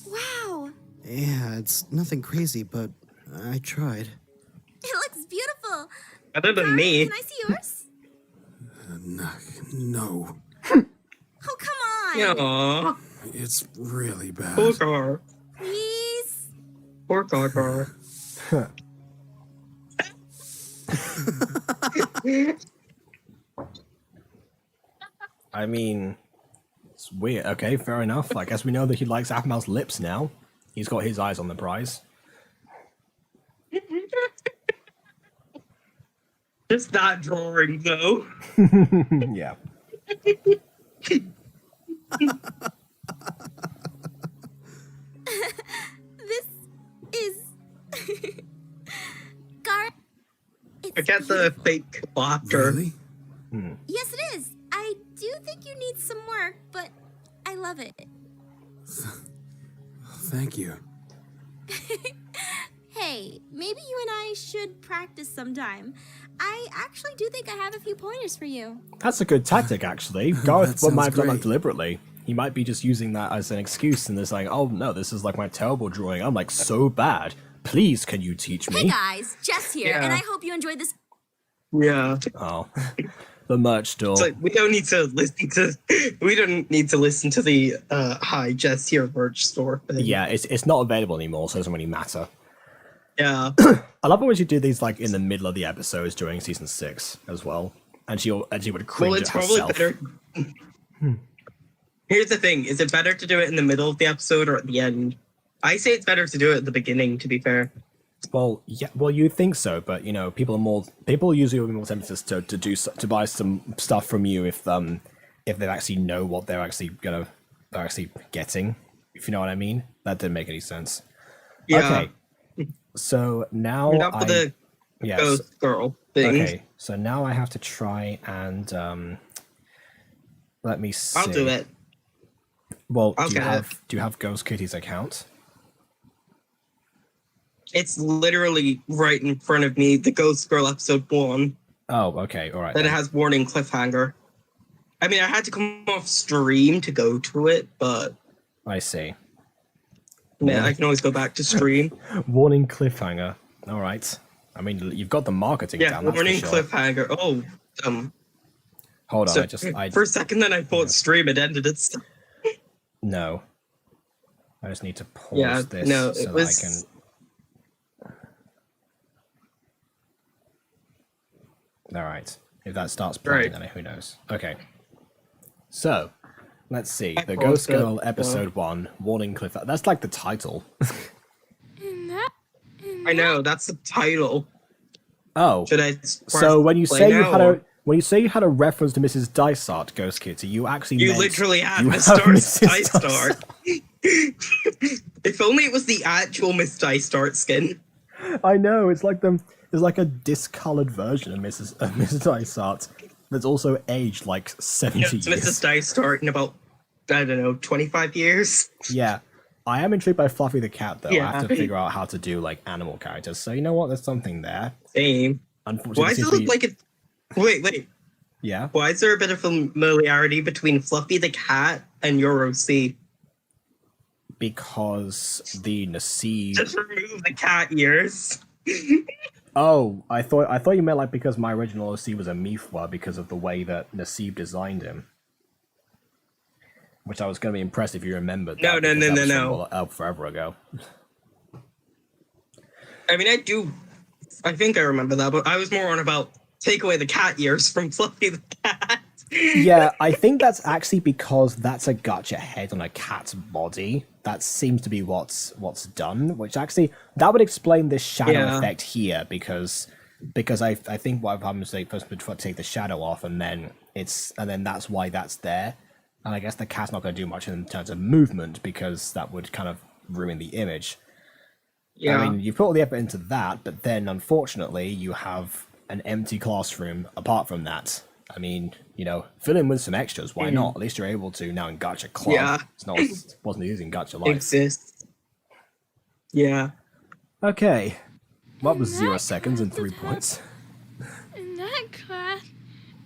Wow. Yeah, it's nothing crazy, but I tried. It looks beautiful. Other than Gar, me. Can I see yours? No, Oh, come on. Aww. it's really bad. Poor Gar. Please. Poor Gar. I mean, it's weird. Okay, fair enough. I guess we know that he likes Aphmau's lips now. He's got his eyes on the prize. Just that drawing, though. Yeah. This is. Gar. It's Forget the fake laughter. Really? Yes, it is. I do think you need some work, but I love it. Thank you. Hey, maybe you and I should practice sometime. I actually do think I have a few pointers for you. That's a good tactic, actually. Gareth sounds might have done that great. deliberately. He might be just using that as an excuse and they're saying, oh no, this is like my terrible drawing. I'm like so bad. Please, can you teach me? Hey guys, Jess here, Yeah. and I hope you enjoyed this. Yeah. Oh, the merch store. It's like we don't need to listen to the hi Jess here merch store thing. Yeah, it's not available anymore, so it doesn't really matter. Yeah. I love it when she do these like in the middle of the episodes during season 6 as well, and she would cringe Well, it's at probably herself. better. Here's the thing: is it better to do it in the middle of the episode or at the end? I say it's better to do it at the beginning. To be fair. Well, yeah, well, you think so, but people usually are more tempted to buy some stuff from you if they actually know what they're actually getting. If you know what I mean, that didn't make any sense. Yeah. Okay, so now Not for the yes. ghost girl thing. Okay, so now I have to try and let me see. I'll do it. Well, I'll do you get it. have Ghost Kitty's account? It's literally right in front of me. The Ghost Girl episode 1. Oh, okay, all right. Then it then. has warning cliffhanger. I mean, I had to come off stream to go to it, but I see. Man, I can always go back to stream. Warning cliffhanger. All right. I mean, you've got the marketing Yeah, down. That's warning for sure. cliffhanger. Oh, Hold on. so I for a second then I thought stream had ended. It's no. I just need to pause yeah, this no, so it that I was. can. All right. If that starts playing, Right. then who knows? Okay. So, let's see. I The paused Ghost it, Girl so- episode 1, Warning Cliff. That's like the title. I know that's the title. Oh. Should I? So when you play say you now, had or- a when you say you had a reference to Mrs. Dysart, Ghost Kitty, you actually You meant literally had you Miss have Star's Mrs. Dysart. If only it was the actual Miss Dysart skin. I know it's like them. It's like a discolored version of Mrs. Dysart that's also aged like 70 You know, it's years. Mrs. Dysart in about, I don't know, 25 years. Yeah. I am intrigued by Fluffy the cat though. I Yeah. have to figure out how to do like animal characters. So you know what? There's something there. Same. Unfortunately, Why it does it seems to look be- like it? Wait. Yeah. Why is there a bit of familiarity between Fluffy the cat and Euro C? Because the Nasib. Just remove the cat ears. Oh, I thought you meant like because my original OC was a Mifwa because of the way that Nasib designed him. Which I was going to be impressed if you remembered. No, that, no, because no, that was no, from, forever ago. I mean, I think I remember that, but I was more on about take away the cat ears from Fluffy the cat. Yeah, I think that's actually because that's a gotcha head on a cat's body. That seems to be what's done, which actually that would explain this shadow Yeah. effect here because I think what I'm saying first would take the shadow off and then that's why that's there. And I guess the cat's not going to do much in terms of movement because that would kind of ruin the image. Yeah. I mean, you put all the effort into that, but then unfortunately you have an empty classroom apart from that. I mean, you know, fill in with some extras. Why not? At least you're able to now in Gacha Club. Yeah. Wasn't using Gacha Life. Exists. Yeah. Okay. What was 0 seconds and 3 points? In that class,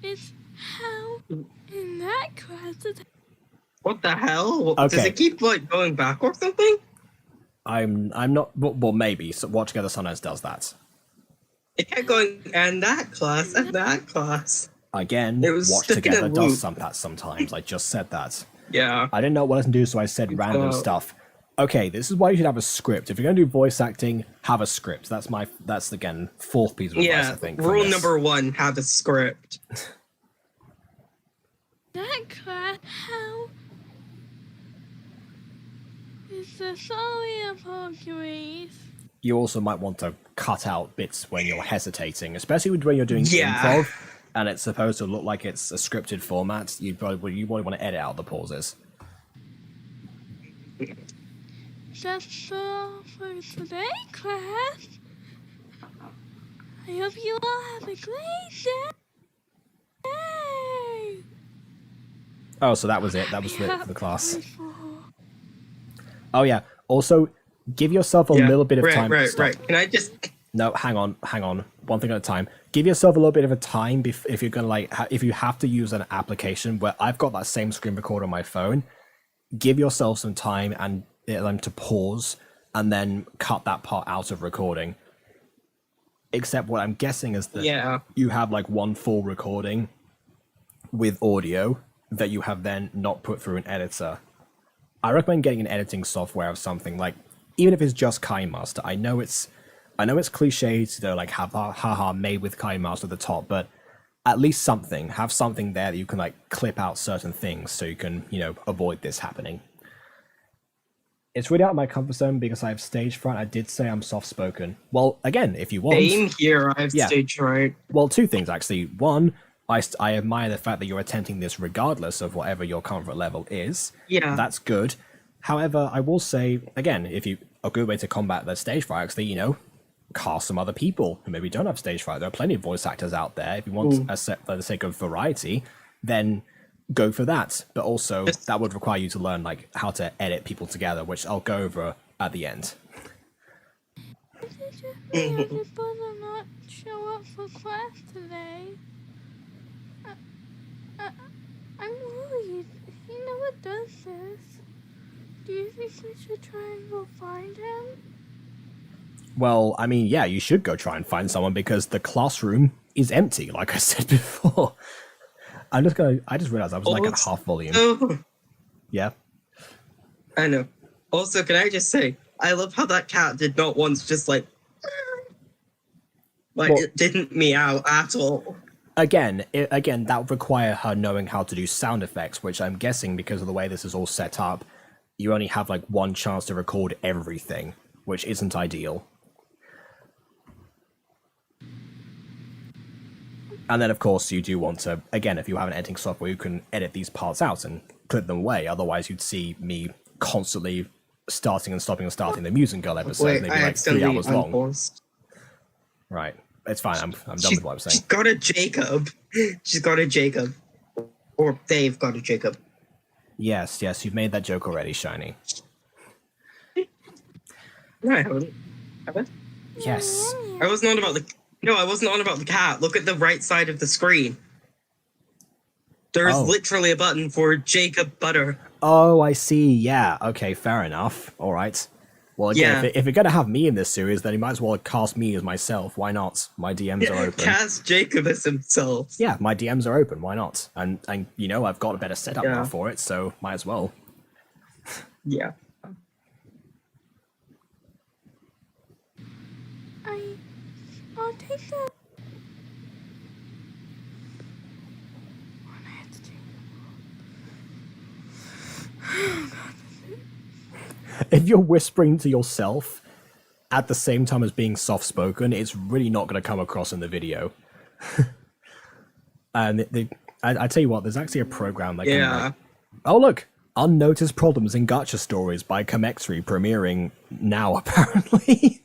it's how. In that class, it's What the hell? Does Okay. it keep like going back or something? I'm not. Well, maybe. So Watch Together Sunrise does that. It kept going, and that class, and that class. Again, It was Watch stuck in Together a does loop. that sometimes. I just said that. Yeah. I didn't know what else to do, so I said random So- stuff. Okay, this is why you should have a script. If you're going to do voice acting, have a script. That's again fourth piece of advice. Yeah. I think. from Rule this. number 1: have a script. that class, how. It's the story of Hercules. You also might want to cut out bits when you're hesitating, especially when you're doing Yeah. improv and it's supposed to look like it's a scripted format. You probably want to edit out the pauses. That's all for today, class. I hope you all have a great day. Oh, so that was it. That was for the class. Before. Oh yeah. Also, give yourself a Yeah. little bit of right, time. Right, Stop. right. Can I just... No, hang on. One thing at a time. Give yourself a little bit of a time if you're gonna if you have to use an application where I've got that same screen recorder on my phone. Give yourself some time and them to pause and then cut that part out of recording. Except what I'm guessing is that Yeah. you have like one full recording with audio that you have then not put through an editor. I recommend getting an editing software of something like, even if it's just KineMaster. I know it's cliched to like have haha made with KineMaster at the top, but at least have something there that you can like clip out certain things so you can, avoid this happening. It's really out of my comfort zone because I have stage fright. I did say I'm soft spoken. Well, again, if you want. Same here, I've Yeah. stage fright. Well, two things actually. One, I admire the fact that you're attempting this regardless of whatever your comfort level is. Yeah. That's good. However, I will say, again, a good way to combat the stage fright, actually, cast some other people who maybe don't have stage fright. There are plenty of voice actors out there. If you want for the sake of variety, then go for that. But also, that would require you to learn like how to edit people together, which I'll go over at the end. Did you people do not show up for class today? I'm worried. You know what does this? Do you think we should try and go find him? Well, I mean, yeah, you should go try and find someone because the classroom is empty, like I said before. I just realized I was like at half volume. Oh, Yeah. I know. Also, can I just say, I love how that cat did not once just like Well- it didn't meow at all. Again, that would require her knowing how to do sound effects, which I'm guessing because of the way this is all set up, you only have like one chance to record everything, which isn't ideal. And then, of course, you do want to, again, if you have an editing software, you can edit these parts out and clip them away. Otherwise, you'd see me constantly starting and stopping the Music Girl episode, Wait, maybe I like 3 hours long. unpaused. Right. It's fine. I'm done with what I'm saying. She's got a Jacob. She's got a Jacob. Or they've got a Jacob. Yes, you've made that joke already, Shiny. No, I haven't. Have I? Yes. I wasn't on about the... No, I wasn't on about the cat. Look at the right side of the screen. There's Oh. literally a button for Jacob Butter. Oh, I see. Yeah. Okay, fair enough. All right. Well, again, Yeah. if you're going to have me in this series, then you might as well cast me as myself. Why not? My DMs are open. Cast Jacob as himself. Yeah, my DMs are open. Why not? And you know, I've got a better setup Yeah. now for it, so might as well. Yeah. I'll take that. If you're whispering to yourself at the same time as being soft-spoken, it's really not going to come across in the video. And I tell you what, there's actually a program that can... Yeah. Like, oh, look! Unnoticed Problems in Gacha Stories by MyStreet premiering now, apparently.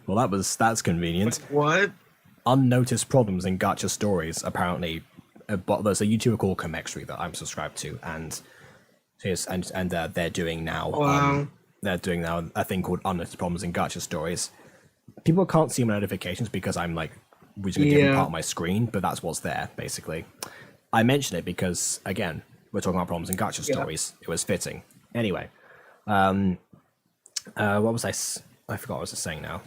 Well, that's convenient. What? Unnoticed Problems in Gacha Stories, apparently. But there's a YouTuber called MyStreet that I'm subscribed to, and they're doing now. Wow. They're doing now a thing called Unnoticed Problems in Gacha Stories. People can't see my notifications because I'm like using a different part of my screen, but that's what's there basically. I mention it because again, we're talking about problems in Gacha Stories. It was fitting. Anyway, what was I forgot what I was saying now.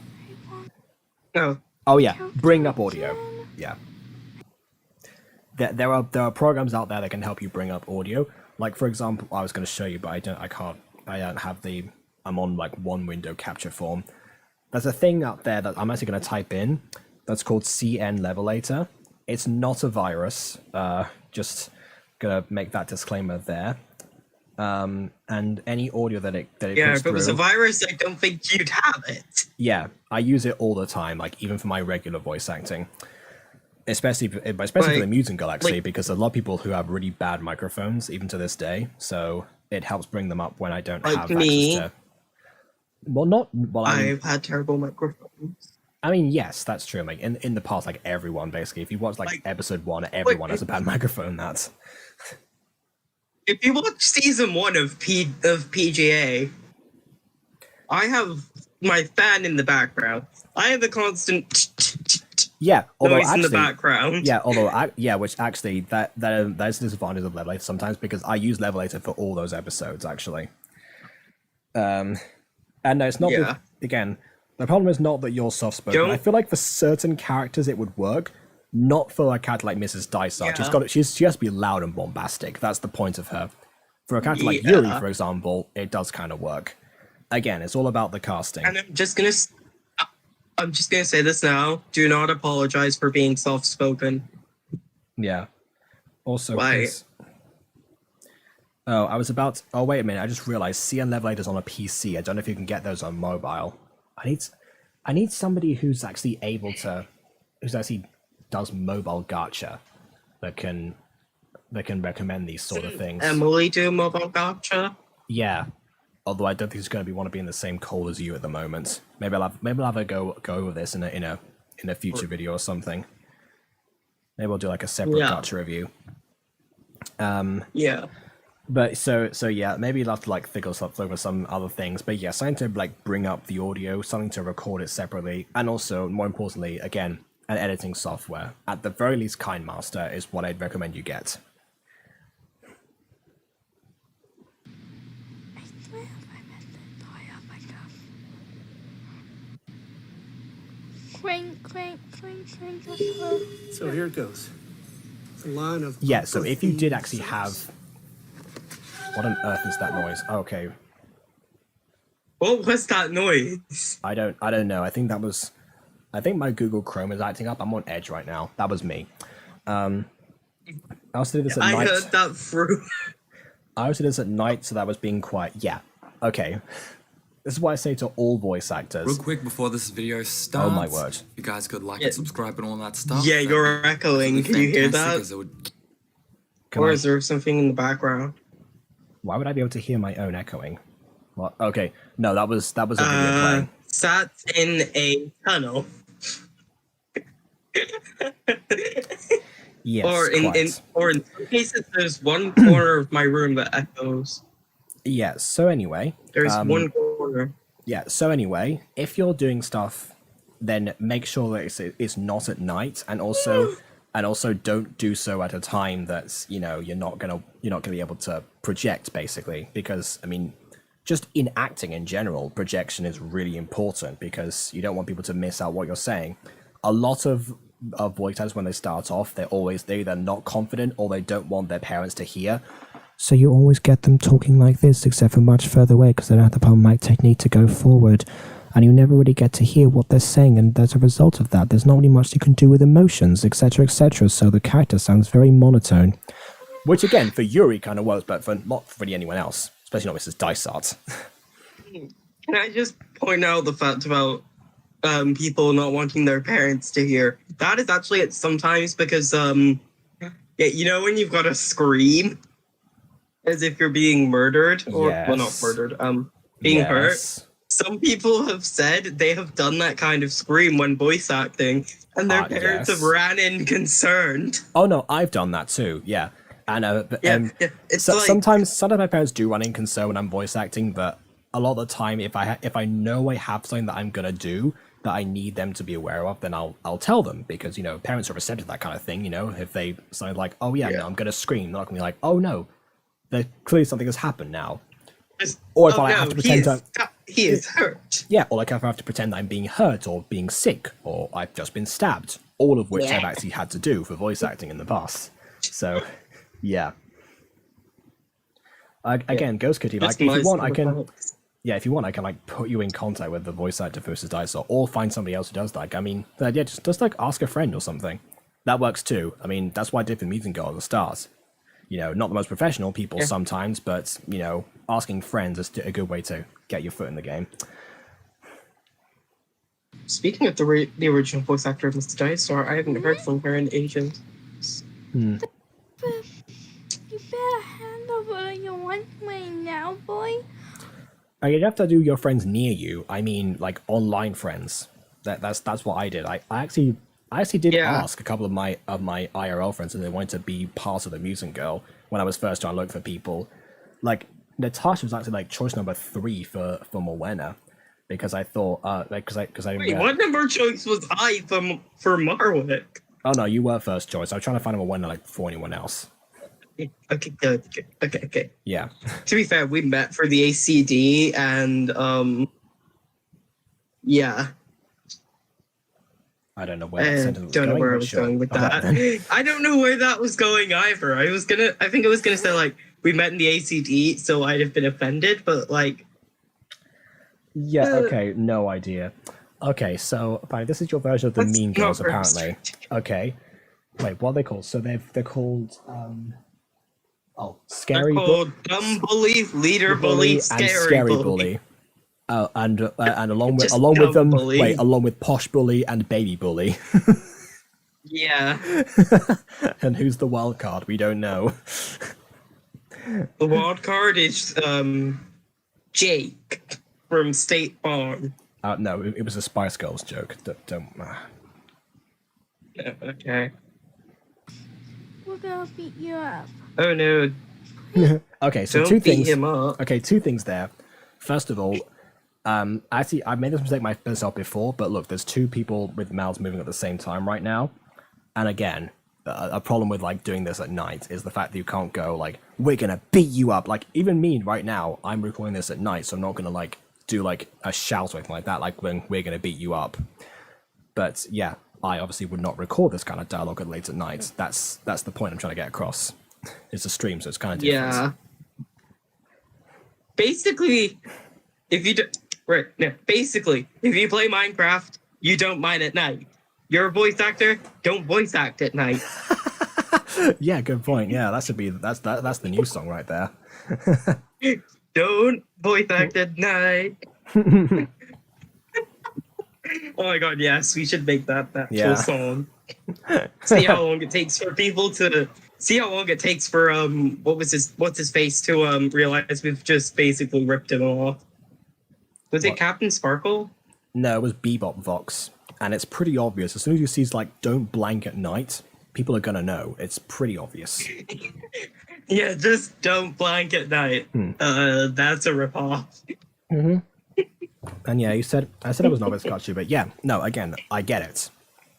No. Oh yeah, bring up audio. Yeah. There are programs out there that can help you bring up audio. Like for example, I was going to show you, but I don't have the. I'm on like one window capture form. There's a thing out there that I'm actually going to type in. That's called CN Levelator. It's not a virus. Just gonna make that disclaimer there. And any audio that it Yeah, puts if it was through, a virus, I don't think you'd have it. yeah, I use it all the time, like even for my regular voice acting. Especially for the Music Girl, actually, because a lot of people who have really bad microphones, even to this day, so it helps bring them up when I don't have me. access to... Well, I've had terrible microphones. I mean, yes, that's true. Like in the past, like everyone basically, if you watch like episode 1, everyone has a bad microphone. That's If you watch season 1 of PGA, I have my fan in the background. I have a constant yeah. Although noise actually, in the background. yeah, which actually that's a disadvantage of Levelator sometimes because I use Levelator for all those episodes actually. And no, it's not again. The problem is not that you're soft-spoken. I feel like for certain characters it would work, not for a character like Mrs. Dysart. She has to be loud and bombastic. That's the point of her. For a character like Yuri, for example, it does kind of work. Again, it's all about the casting. And I'm just gonna say this now. Do not apologize for being soft-spoken. Yeah. Also, Why? oh, wait a minute. I just realized CN Levelator's on a PC. I don't know if you can get those on mobile. I need somebody who's actually does mobile gacha that can recommend these sort of things. Emily do mobile gacha? Yeah. Although I don't think she's going to want to be in the same call as you at the moment. Maybe I'll have her go over this in a future video or something. Maybe we'll do like a separate gacha review. Yeah. But so yeah, maybe you'll have to like figure over some other things. But yeah, something to like bring up the audio, something to record it separately, and also more importantly, again, an editing software. At the very least, KindMaster is what I'd recommend you get. crank, crank, crank, crank. That's her. So here it goes. It's a line of Yeah, so if you did Uncle actually Steve's. have... What on earth is that noise? Okay, What was that noise? I don't know. I think that was... I think my Google Chrome is acting up. I'm on Edge right now. That was me. I also did this at I night. heard that through. I also did this at night, so that was being quiet. Yeah, okay. This is what I say to all voice actors. Real quick before this video starts, Oh my word. you guys could like Yeah. and subscribe and all that stuff. Yeah, That'd you're be echoing. Can you hear fantastic, that? as it would Can Or I- is there something in the background? Why would I be able to hear my own echoing? What? Okay, no, that was a video playing. Sat in a tunnel. Yes, or in quite. some cases, there's one corner of my room that echoes. Yeah, so anyway. There's one corner. Yeah, so anyway, if you're doing stuff, then make sure that it's not at night, and also don't do so at a time that's, you know, you're not gonna be able to project, basically, because I mean, just in acting in general, projection is really important because you don't want people to miss out what you're saying. A lot of voice actors, when they start off, they're either not confident or they don't want their parents to hear. So you always get them talking like this, except for much further away, because they don't have the palm mic technique to go forward. And you never really get to hear what they're saying, and as a result of that, there's not really much you can do with emotions, etc., etc., so the character sounds very monotone. Which, again, for Yuri kind of works, but for not really anyone else, especially not Mrs. Dysart. Can I just point out the fact about people not wanting their parents to hear? That is actually it sometimes because, yeah, you know when you've got to scream as if you're being murdered? Or, well, not Yes. murdered, being hurt. Yes. Some people have said they have done that kind of scream when voice acting, and their parents yes. have ran in concerned. Oh no, I've done that too, yeah. And Yeah, it's so, like... sometimes my parents do run in concern when I'm voice acting, but a lot of the time, if I know I have something that I'm gonna do that I need them to be aware of, then I'll tell them, because, you know, parents are receptive to that kind of thing. You know, if they say like, oh yeah, no, I'm gonna scream, they're not gonna be like, oh no, there clearly something has happened now. Or if I have to pretend he is hurt. yeah, or like if I have to pretend I'm being hurt or being sick or I've just been stabbed, all of which I've actually had to do for voice acting in the past. So, yeah. Again, Ghost Kitty, like, if you want, I can... Yeah, if you want, I can, like, put you in contact with the voice actor for Mrs. Dysart, or find somebody else who does that. Like, I mean, yeah, just like, ask a friend or something. That works too. I mean, that's why I did the Meet and Go at the start. You know, not the most professional people sometimes, but, you know, asking friends is a good way to get your foot in the game. Speaking of the original voice actor of Mr. Dysart, I haven't heard from her in ages. You better hand over your one right now, boy. You have to do your friends near you. I mean, like, online friends. That's what I did. I actually did ask a couple of my IRL friends if they wanted to be part of the Mutant Girl when I was first trying to look for people. Like, Natasha was actually like choice number 3 for Morwenna, because I thought because I Wait, what number choice was I for Marwick? Oh no, you were first choice. I was trying to find a Morwenna like before anyone else. Okay, good. Okay. Yeah. To be fair, we met for the ACD, and yeah. I don't know where that sentence was don't know going, where I but was sure. going with Okay, that. then. I don't know where that was going either. I think it was gonna say like we met in the ACD, so I'd have been offended, but like. Yeah. Okay. No idea. Okay. So, fine. This is your version of the That's Mean not Girls, very apparently. Okay. Wait. What are they called? So they're called. Scary They're called Dumb Bully, Leader Bully, and Scary Bully. Oh, and along with Just them, Dumb Bully. along with Posh Bully and Baby Bully. Yeah. And who's the wild card? We don't know. The wild card is Jake from State Farm. No, it was a Spice Girls joke. Don't. Okay. We're gonna beat you up. Oh no. Okay, so Don't two beat things. him up. Okay, two things there. First of all, actually, I've made this mistake myself before, but look, there's 2 people with mouths moving at the same time right now. And again, a problem with like doing this at night is the fact that you can't go like, we're gonna beat you up. Like, even me right now, I'm recording this at night, so I'm not gonna like do like a shout or anything like that, like when we're gonna beat you up. But yeah, I obviously would not record this kind of dialogue at late at night. That's the point I'm trying to get across. It's a stream, so it's kind of different. Yeah. Basically, if you basically, if you play Minecraft, you don't mine at night. You're a voice actor, don't voice act at night. Yeah, good point. Yeah, that's the new song right there. Don't voice act at night. Oh my god, yes, we should make that Yeah. full song. See how long it takes for people to what's his face to realize we've just basically ripped him off. Was it Captain Sparkle? No, it was Bebop Vox, and it's pretty obvious. As soon as you see like "Don't blank at night," people are gonna know. It's pretty obvious. Yeah, just don't blank at night. That's a ripoff. Mm-hmm. And yeah, I said it was novice Gacha, but yeah, no, again, I get it.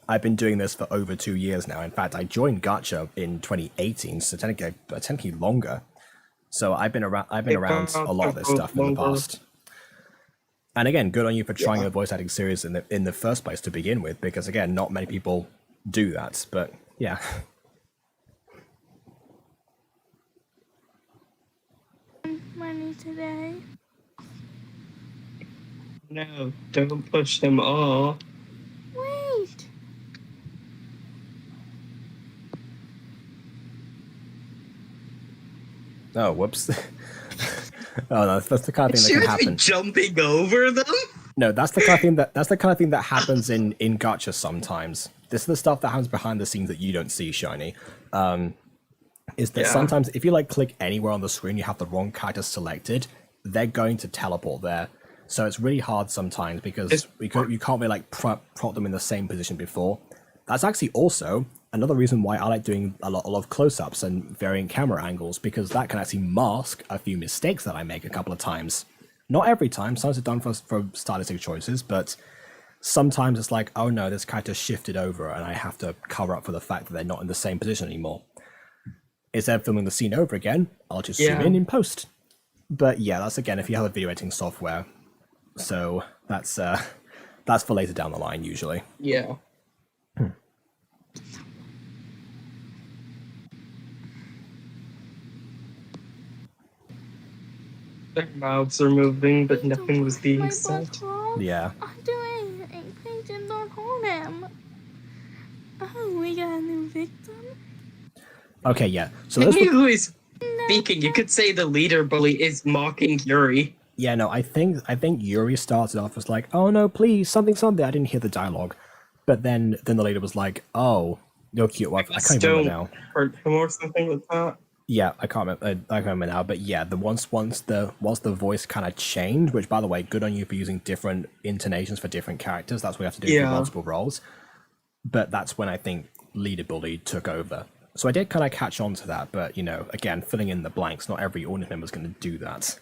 I've been doing this for over 2 years now. In fact, I joined Gacha in 2018, so technically longer. So I've been around a lot of this stuff in the past. And again, good on you for trying a voice acting series in the first place to begin with, because again, not many people do that. But yeah. Money today. No, don't push them off. Wait. Oh, whoops. Oh no, that's the kind of thing that can happen. Jumping over them? No, that's the kind of thing that happens in Gacha sometimes. This is the stuff that happens behind the scenes that you don't see, Shiny. Is that sometimes if you like click anywhere on the screen, you have the wrong character selected, they're going to teleport there. So it's really hard sometimes because you can't really like prop them in the same position before. That's actually also another reason why I like doing a lot of close-ups and varying camera angles, because that can actually mask a few mistakes that I make a couple of times. Not every time, sometimes it's done for stylistic choices, but sometimes it's like, oh no, this character shifted over and I have to cover up for the fact that they're not in the same position anymore. Instead of filming the scene over again, I'll just zoom in post. But yeah, that's again if you have a video editing software. So that's for later down the line usually. Yeah. Their mouths are moving, but nothing was being said. Yeah. I'll do anything. Please just don't hold him. Oh, we got a new victim. Okay, yeah. So Maybe who is speaking? You could say the leader bully is mocking Yuri. Yeah, no, I think Yuri started off as like, oh no, please, something. I didn't hear the dialogue, but then the leader was like, oh, you're cute. Well, I can't remember now. Hurt him or something like that. Yeah, I can't remember now, but yeah, once the voice kind of changed, which by the way, good on you for using different intonations for different characters. That's what you have to do for multiple roles. But that's when I think Leader Bully took over. So I did kind of catch on to that, but you know, again, filling in the blanks. Not every audience member is going to do that.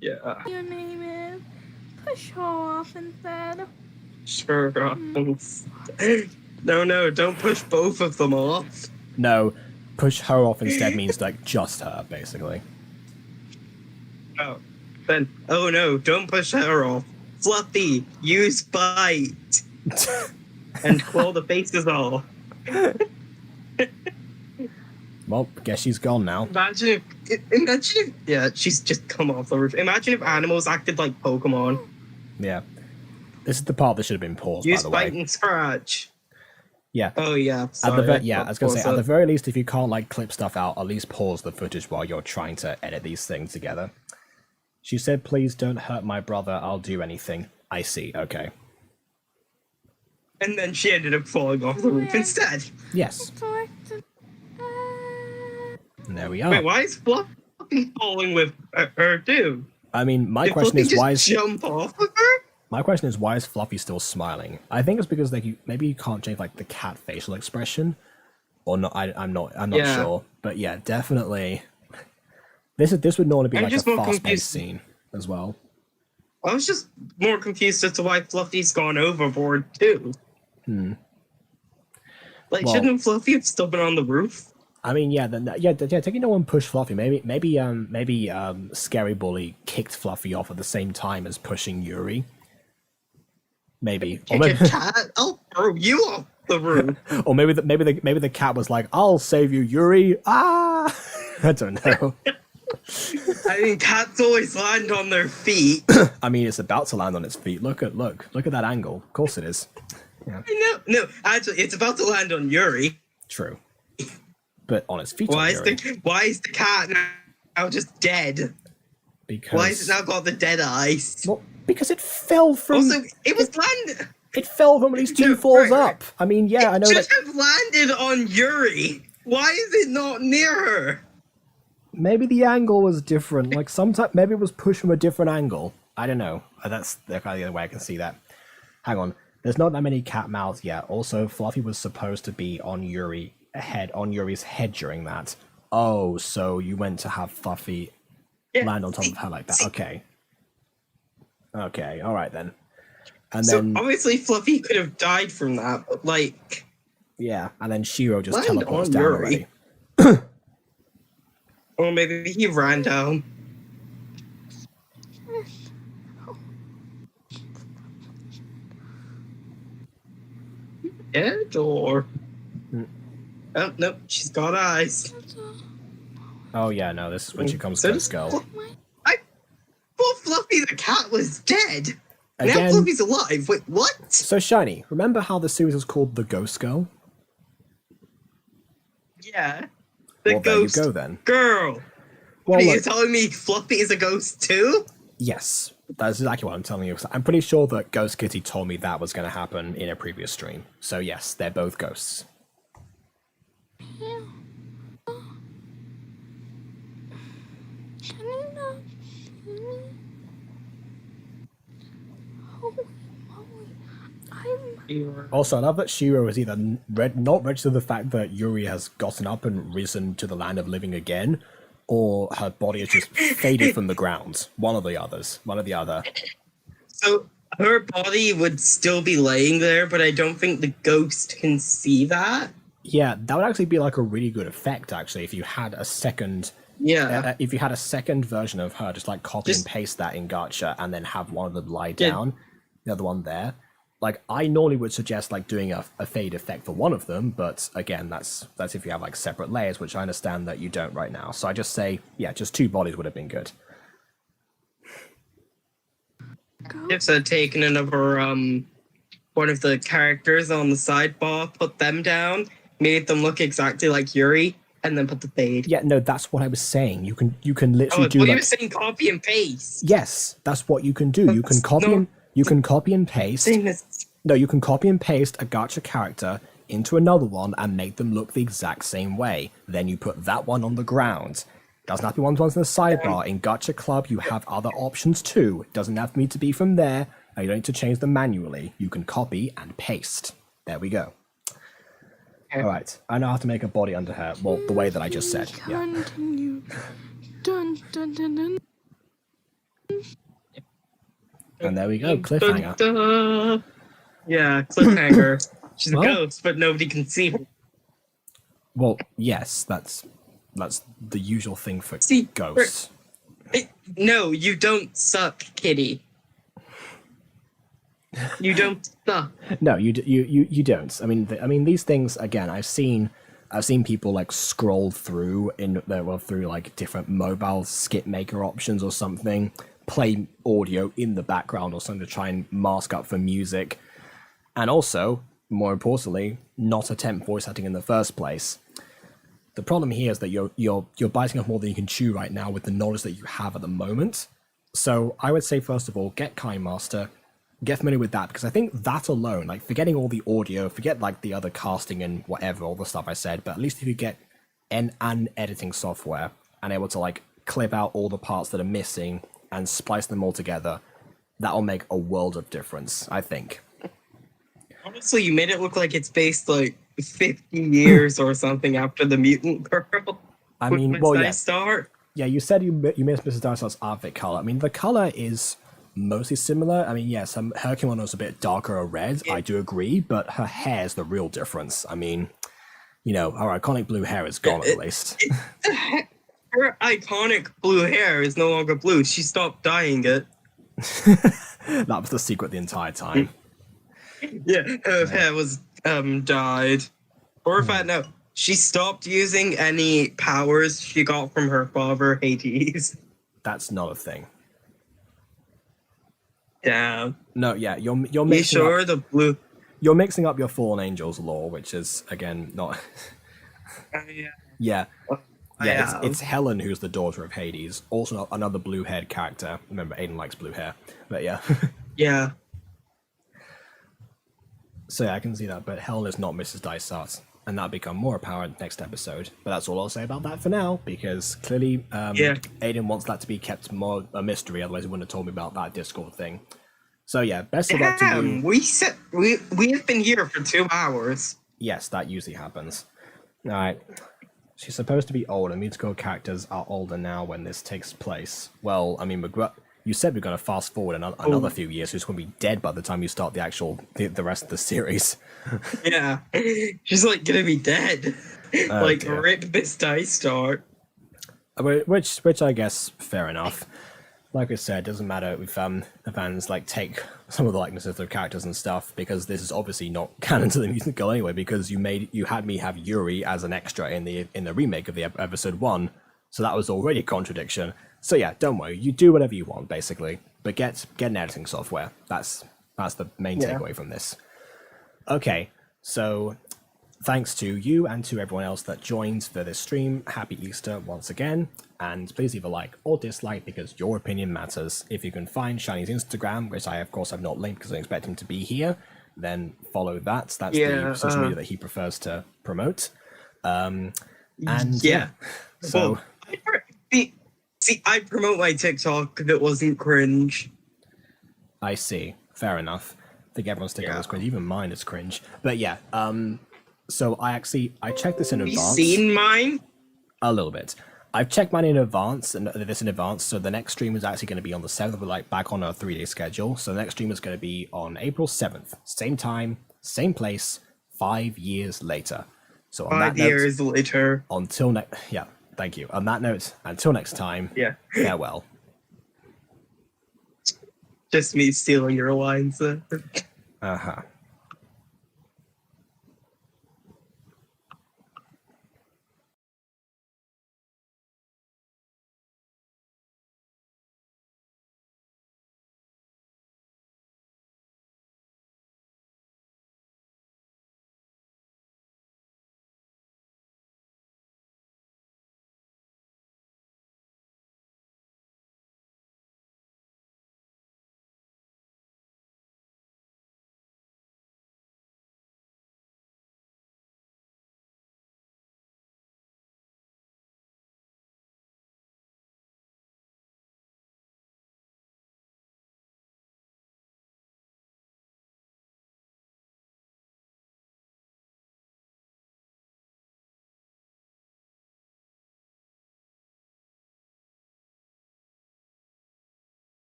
Yeah. Your name is. Push her off instead. Sure. No, don't push both of them off. No, push her off instead means like just her, basically. Oh, then, oh no, don't push her off. Fluffy, use bite. And claw the faces off. Well, guess she's gone now. Imagine if, yeah, she's just come off the roof. Imagine if animals acted like Pokemon. Yeah. This is the part that should have been paused, Use by the way. bite and scratch. Yeah. Oh yeah. I was gonna say, at the very least, if you can't like clip stuff out, at least pause the footage while you're trying to edit these things together. She said, "Please don't hurt my brother. I'll do anything." I see. Okay. And then she ended up falling off the roof instead. Yes. There we are. Wait, why is Fluffy falling with her too? I mean, my Did question Fluffy is why just is jump off of her? my question is why is Fluffy still smiling? I think it's because like maybe you can't change like the cat facial expression, or not. I'm not sure. But yeah, definitely. This would normally be I'm like a just more fast-paced confused. scene as well. I was just more confused as to why Fluffy's gone overboard too. Like, Well- shouldn't Fluffy have still been on the roof? I mean, taking no one pushed Fluffy. Maybe Scary Bully kicked Fluffy off at the same time as pushing Yuri. Maybe. Or Kick maybe, a cat? I'll throw you off the roof. or maybe the cat was like, "I'll save you, Yuri." Ah, I don't know. I mean, cats always land on their feet. I mean, it's about to land on its feet. Look at that angle. Of course it is. Yeah, No, actually, it's about to land on Yuri. true. But on its feet. Why on Yuri, is the cat now just dead? because Why has it now got the dead eyes? well, because it fell from Also, it was landed. it fell from at least 2 No, floors right. up. I mean, yeah, I know that Should have landed on Yuri. Why is it not near her? maybe the angle was different. Like sometimes maybe it was pushed from a different angle. I don't know. That's the kind of the other way I can see that. Hang on. There's not that many cat mouths yet. Also, Fluffy was supposed to be on Yuri's head during that. Oh, so you went to have Fluffy land on top of her like that. Okay. Okay, alright then. And So then obviously Fluffy could have died from that, but like, yeah, and then Shiro just land teleports on down Yuri. already. or maybe he ran down. Dead or? Oh no, she's got eyes. Oh yeah, no, this is when she comes So Ghost does Girl. I thought Fluffy the cat was dead. Now Again, Fluffy's alive. Wait, what? so Shiny, remember how the series was called The Ghost Girl? Yeah. The Well, ghost there you go then. girl. Well, What are you look, telling me Fluffy is a ghost too? yes, that's exactly what I'm telling you. 'Cause I'm pretty sure that Ghost Kitty told me that was going to happen in a previous stream. So yes, they're both ghosts. Can you not see me? Holy moly. Also, I love that Shiro is either not registered the fact that Yuri has gotten up and risen to the land of living again, or her body has just faded from the ground. One of the others. One or the other. So her body would still be laying there, but I don't think the ghost can see that. Yeah, that would actually be like a really good effect, actually, if you had a second... Yeah. if you had a second version of her, just like copy and Just- paste that in Gacha and then have one of them lie Yeah. down, the other one there. Like, I normally would suggest like doing a fade effect for one of them, but again, that's if you have like separate layers, which I understand that you don't right now. So I just say, yeah, just 2 bodies would have been good. If I'd taken another one of the characters on the sidebar, put them down, made them look exactly like Yuri, and then put the fade. Yeah, no, that's what I was saying. You can literally Oh, do well, you like were saying copy and paste. yes, that's what you can do. You can copy and paste. Same as No, you can copy and paste a gacha character into another one and make them look the exact same way. Then you put that one on the ground. Doesn't have to be one in the sidebar. In Gacha Club, you have other options too. Doesn't have to be from there, and you don't need to change them manually. You can copy and paste. There we go. Okay. All right, I know how to make a body under her. Well, the way that I just said. Yeah. Continue. Dun dun dun dun. And there we go, cliffhanger. Dun-dun. Yeah, cliffhanger. She's Well- a ghost, but nobody can see her. Well, yes, that's the usual thing for See, ghosts. No, you don't suck, kitty. You don't suck. No, you don't. I mean, these things again. I've seen people like scroll through through like different mobile skip maker options or something, play audio in the background or something to try and mask up for music, and also, more importantly, not attempt voice acting in the first place. The problem here is that you're biting off more than you can chew right now with the knowledge that you have at the moment. So I would say first of all, get KineMaster. Get familiar with that, because I think that alone, like forgetting all the audio, forget like the other casting and whatever, all the stuff I said, but at least if you get an editing software and able to like clip out all the parts that are missing and splice them all together, that'll make a world of difference, I think. Honestly, you made it look like it's based like 50 years or something after the mutant girl. I with mean, Miss well, yeah. Star. Yeah, you said you missed Mrs. Dysart's outfit color. I mean, the color is mostly similar. I mean, yes, her kimono's a bit darker or red, I do agree, but her hair's the real difference. I mean, you know, her iconic blue hair is gone at least. Her iconic blue hair is no longer blue. She stopped dyeing it. That was the secret the entire time. Yeah, her hair was dyed. Or in fact, no, she stopped using any powers she got from her father, Hades. That's not a thing. Damn. No, yeah, you're You mixing sure up, the blue? you're mixing up your Fallen Angels lore, which is again not. Yeah. Yeah, yeah, I it's Helen who's the daughter of Hades, also another blue-haired character. Remember, Aiden likes blue hair, but yeah. Yeah. So yeah, I can see that, but Helen is not Mrs. Dysart, and that'll become more apparent next episode. But that's all I'll say about that for now, because clearly Aiden wants that to be kept more a mystery, otherwise he wouldn't have told me about that Discord thing. So yeah, best of luck to Damn, you. we have been here for 2 hours. Yes, that usually happens. Alright. She's supposed to be older. Musical characters are older now when this takes place. Well, I mean, you said we're going to fast forward another few years, who's going to be dead by the time you start the rest of the series. Yeah. She's like gonna be dead. Like, dear. rip Miss Dysart. Which I guess fair enough. Like I said, doesn't matter if the fans like take some of the likenesses of their characters and stuff, because this is obviously not canon to the musical anyway, because you had me have Yuri as an extra in the remake of the episode 1, so that was already a contradiction. So yeah, don't worry, you do whatever you want basically, but get an editing software. That's the main takeaway from this. Okay, so thanks to you and to everyone else that joined for this stream. Happy Easter once again. And please leave a like or dislike because your opinion matters. If you can find Shiny's Instagram, which I of course have not linked because I expect him to be here, then follow that. That's the social media that he prefers to promote. And yeah. So see, I promote my TikTok if it wasn't cringe. I see. Fair enough. I think everyone's TikTok is cringe. Even mine is cringe. But yeah, so I checked this in advance. Have you seen mine? A little bit. I've checked mine in advance, so the next stream is actually going to be on the 7th. We're like back on a 3-day schedule. So the next stream is going to be on April 7th. Same time, same place, 5 years later. So on 5 years later. Until next, yeah, thank you. On that note, until next time, farewell. Just me stealing your lines. Uh-huh.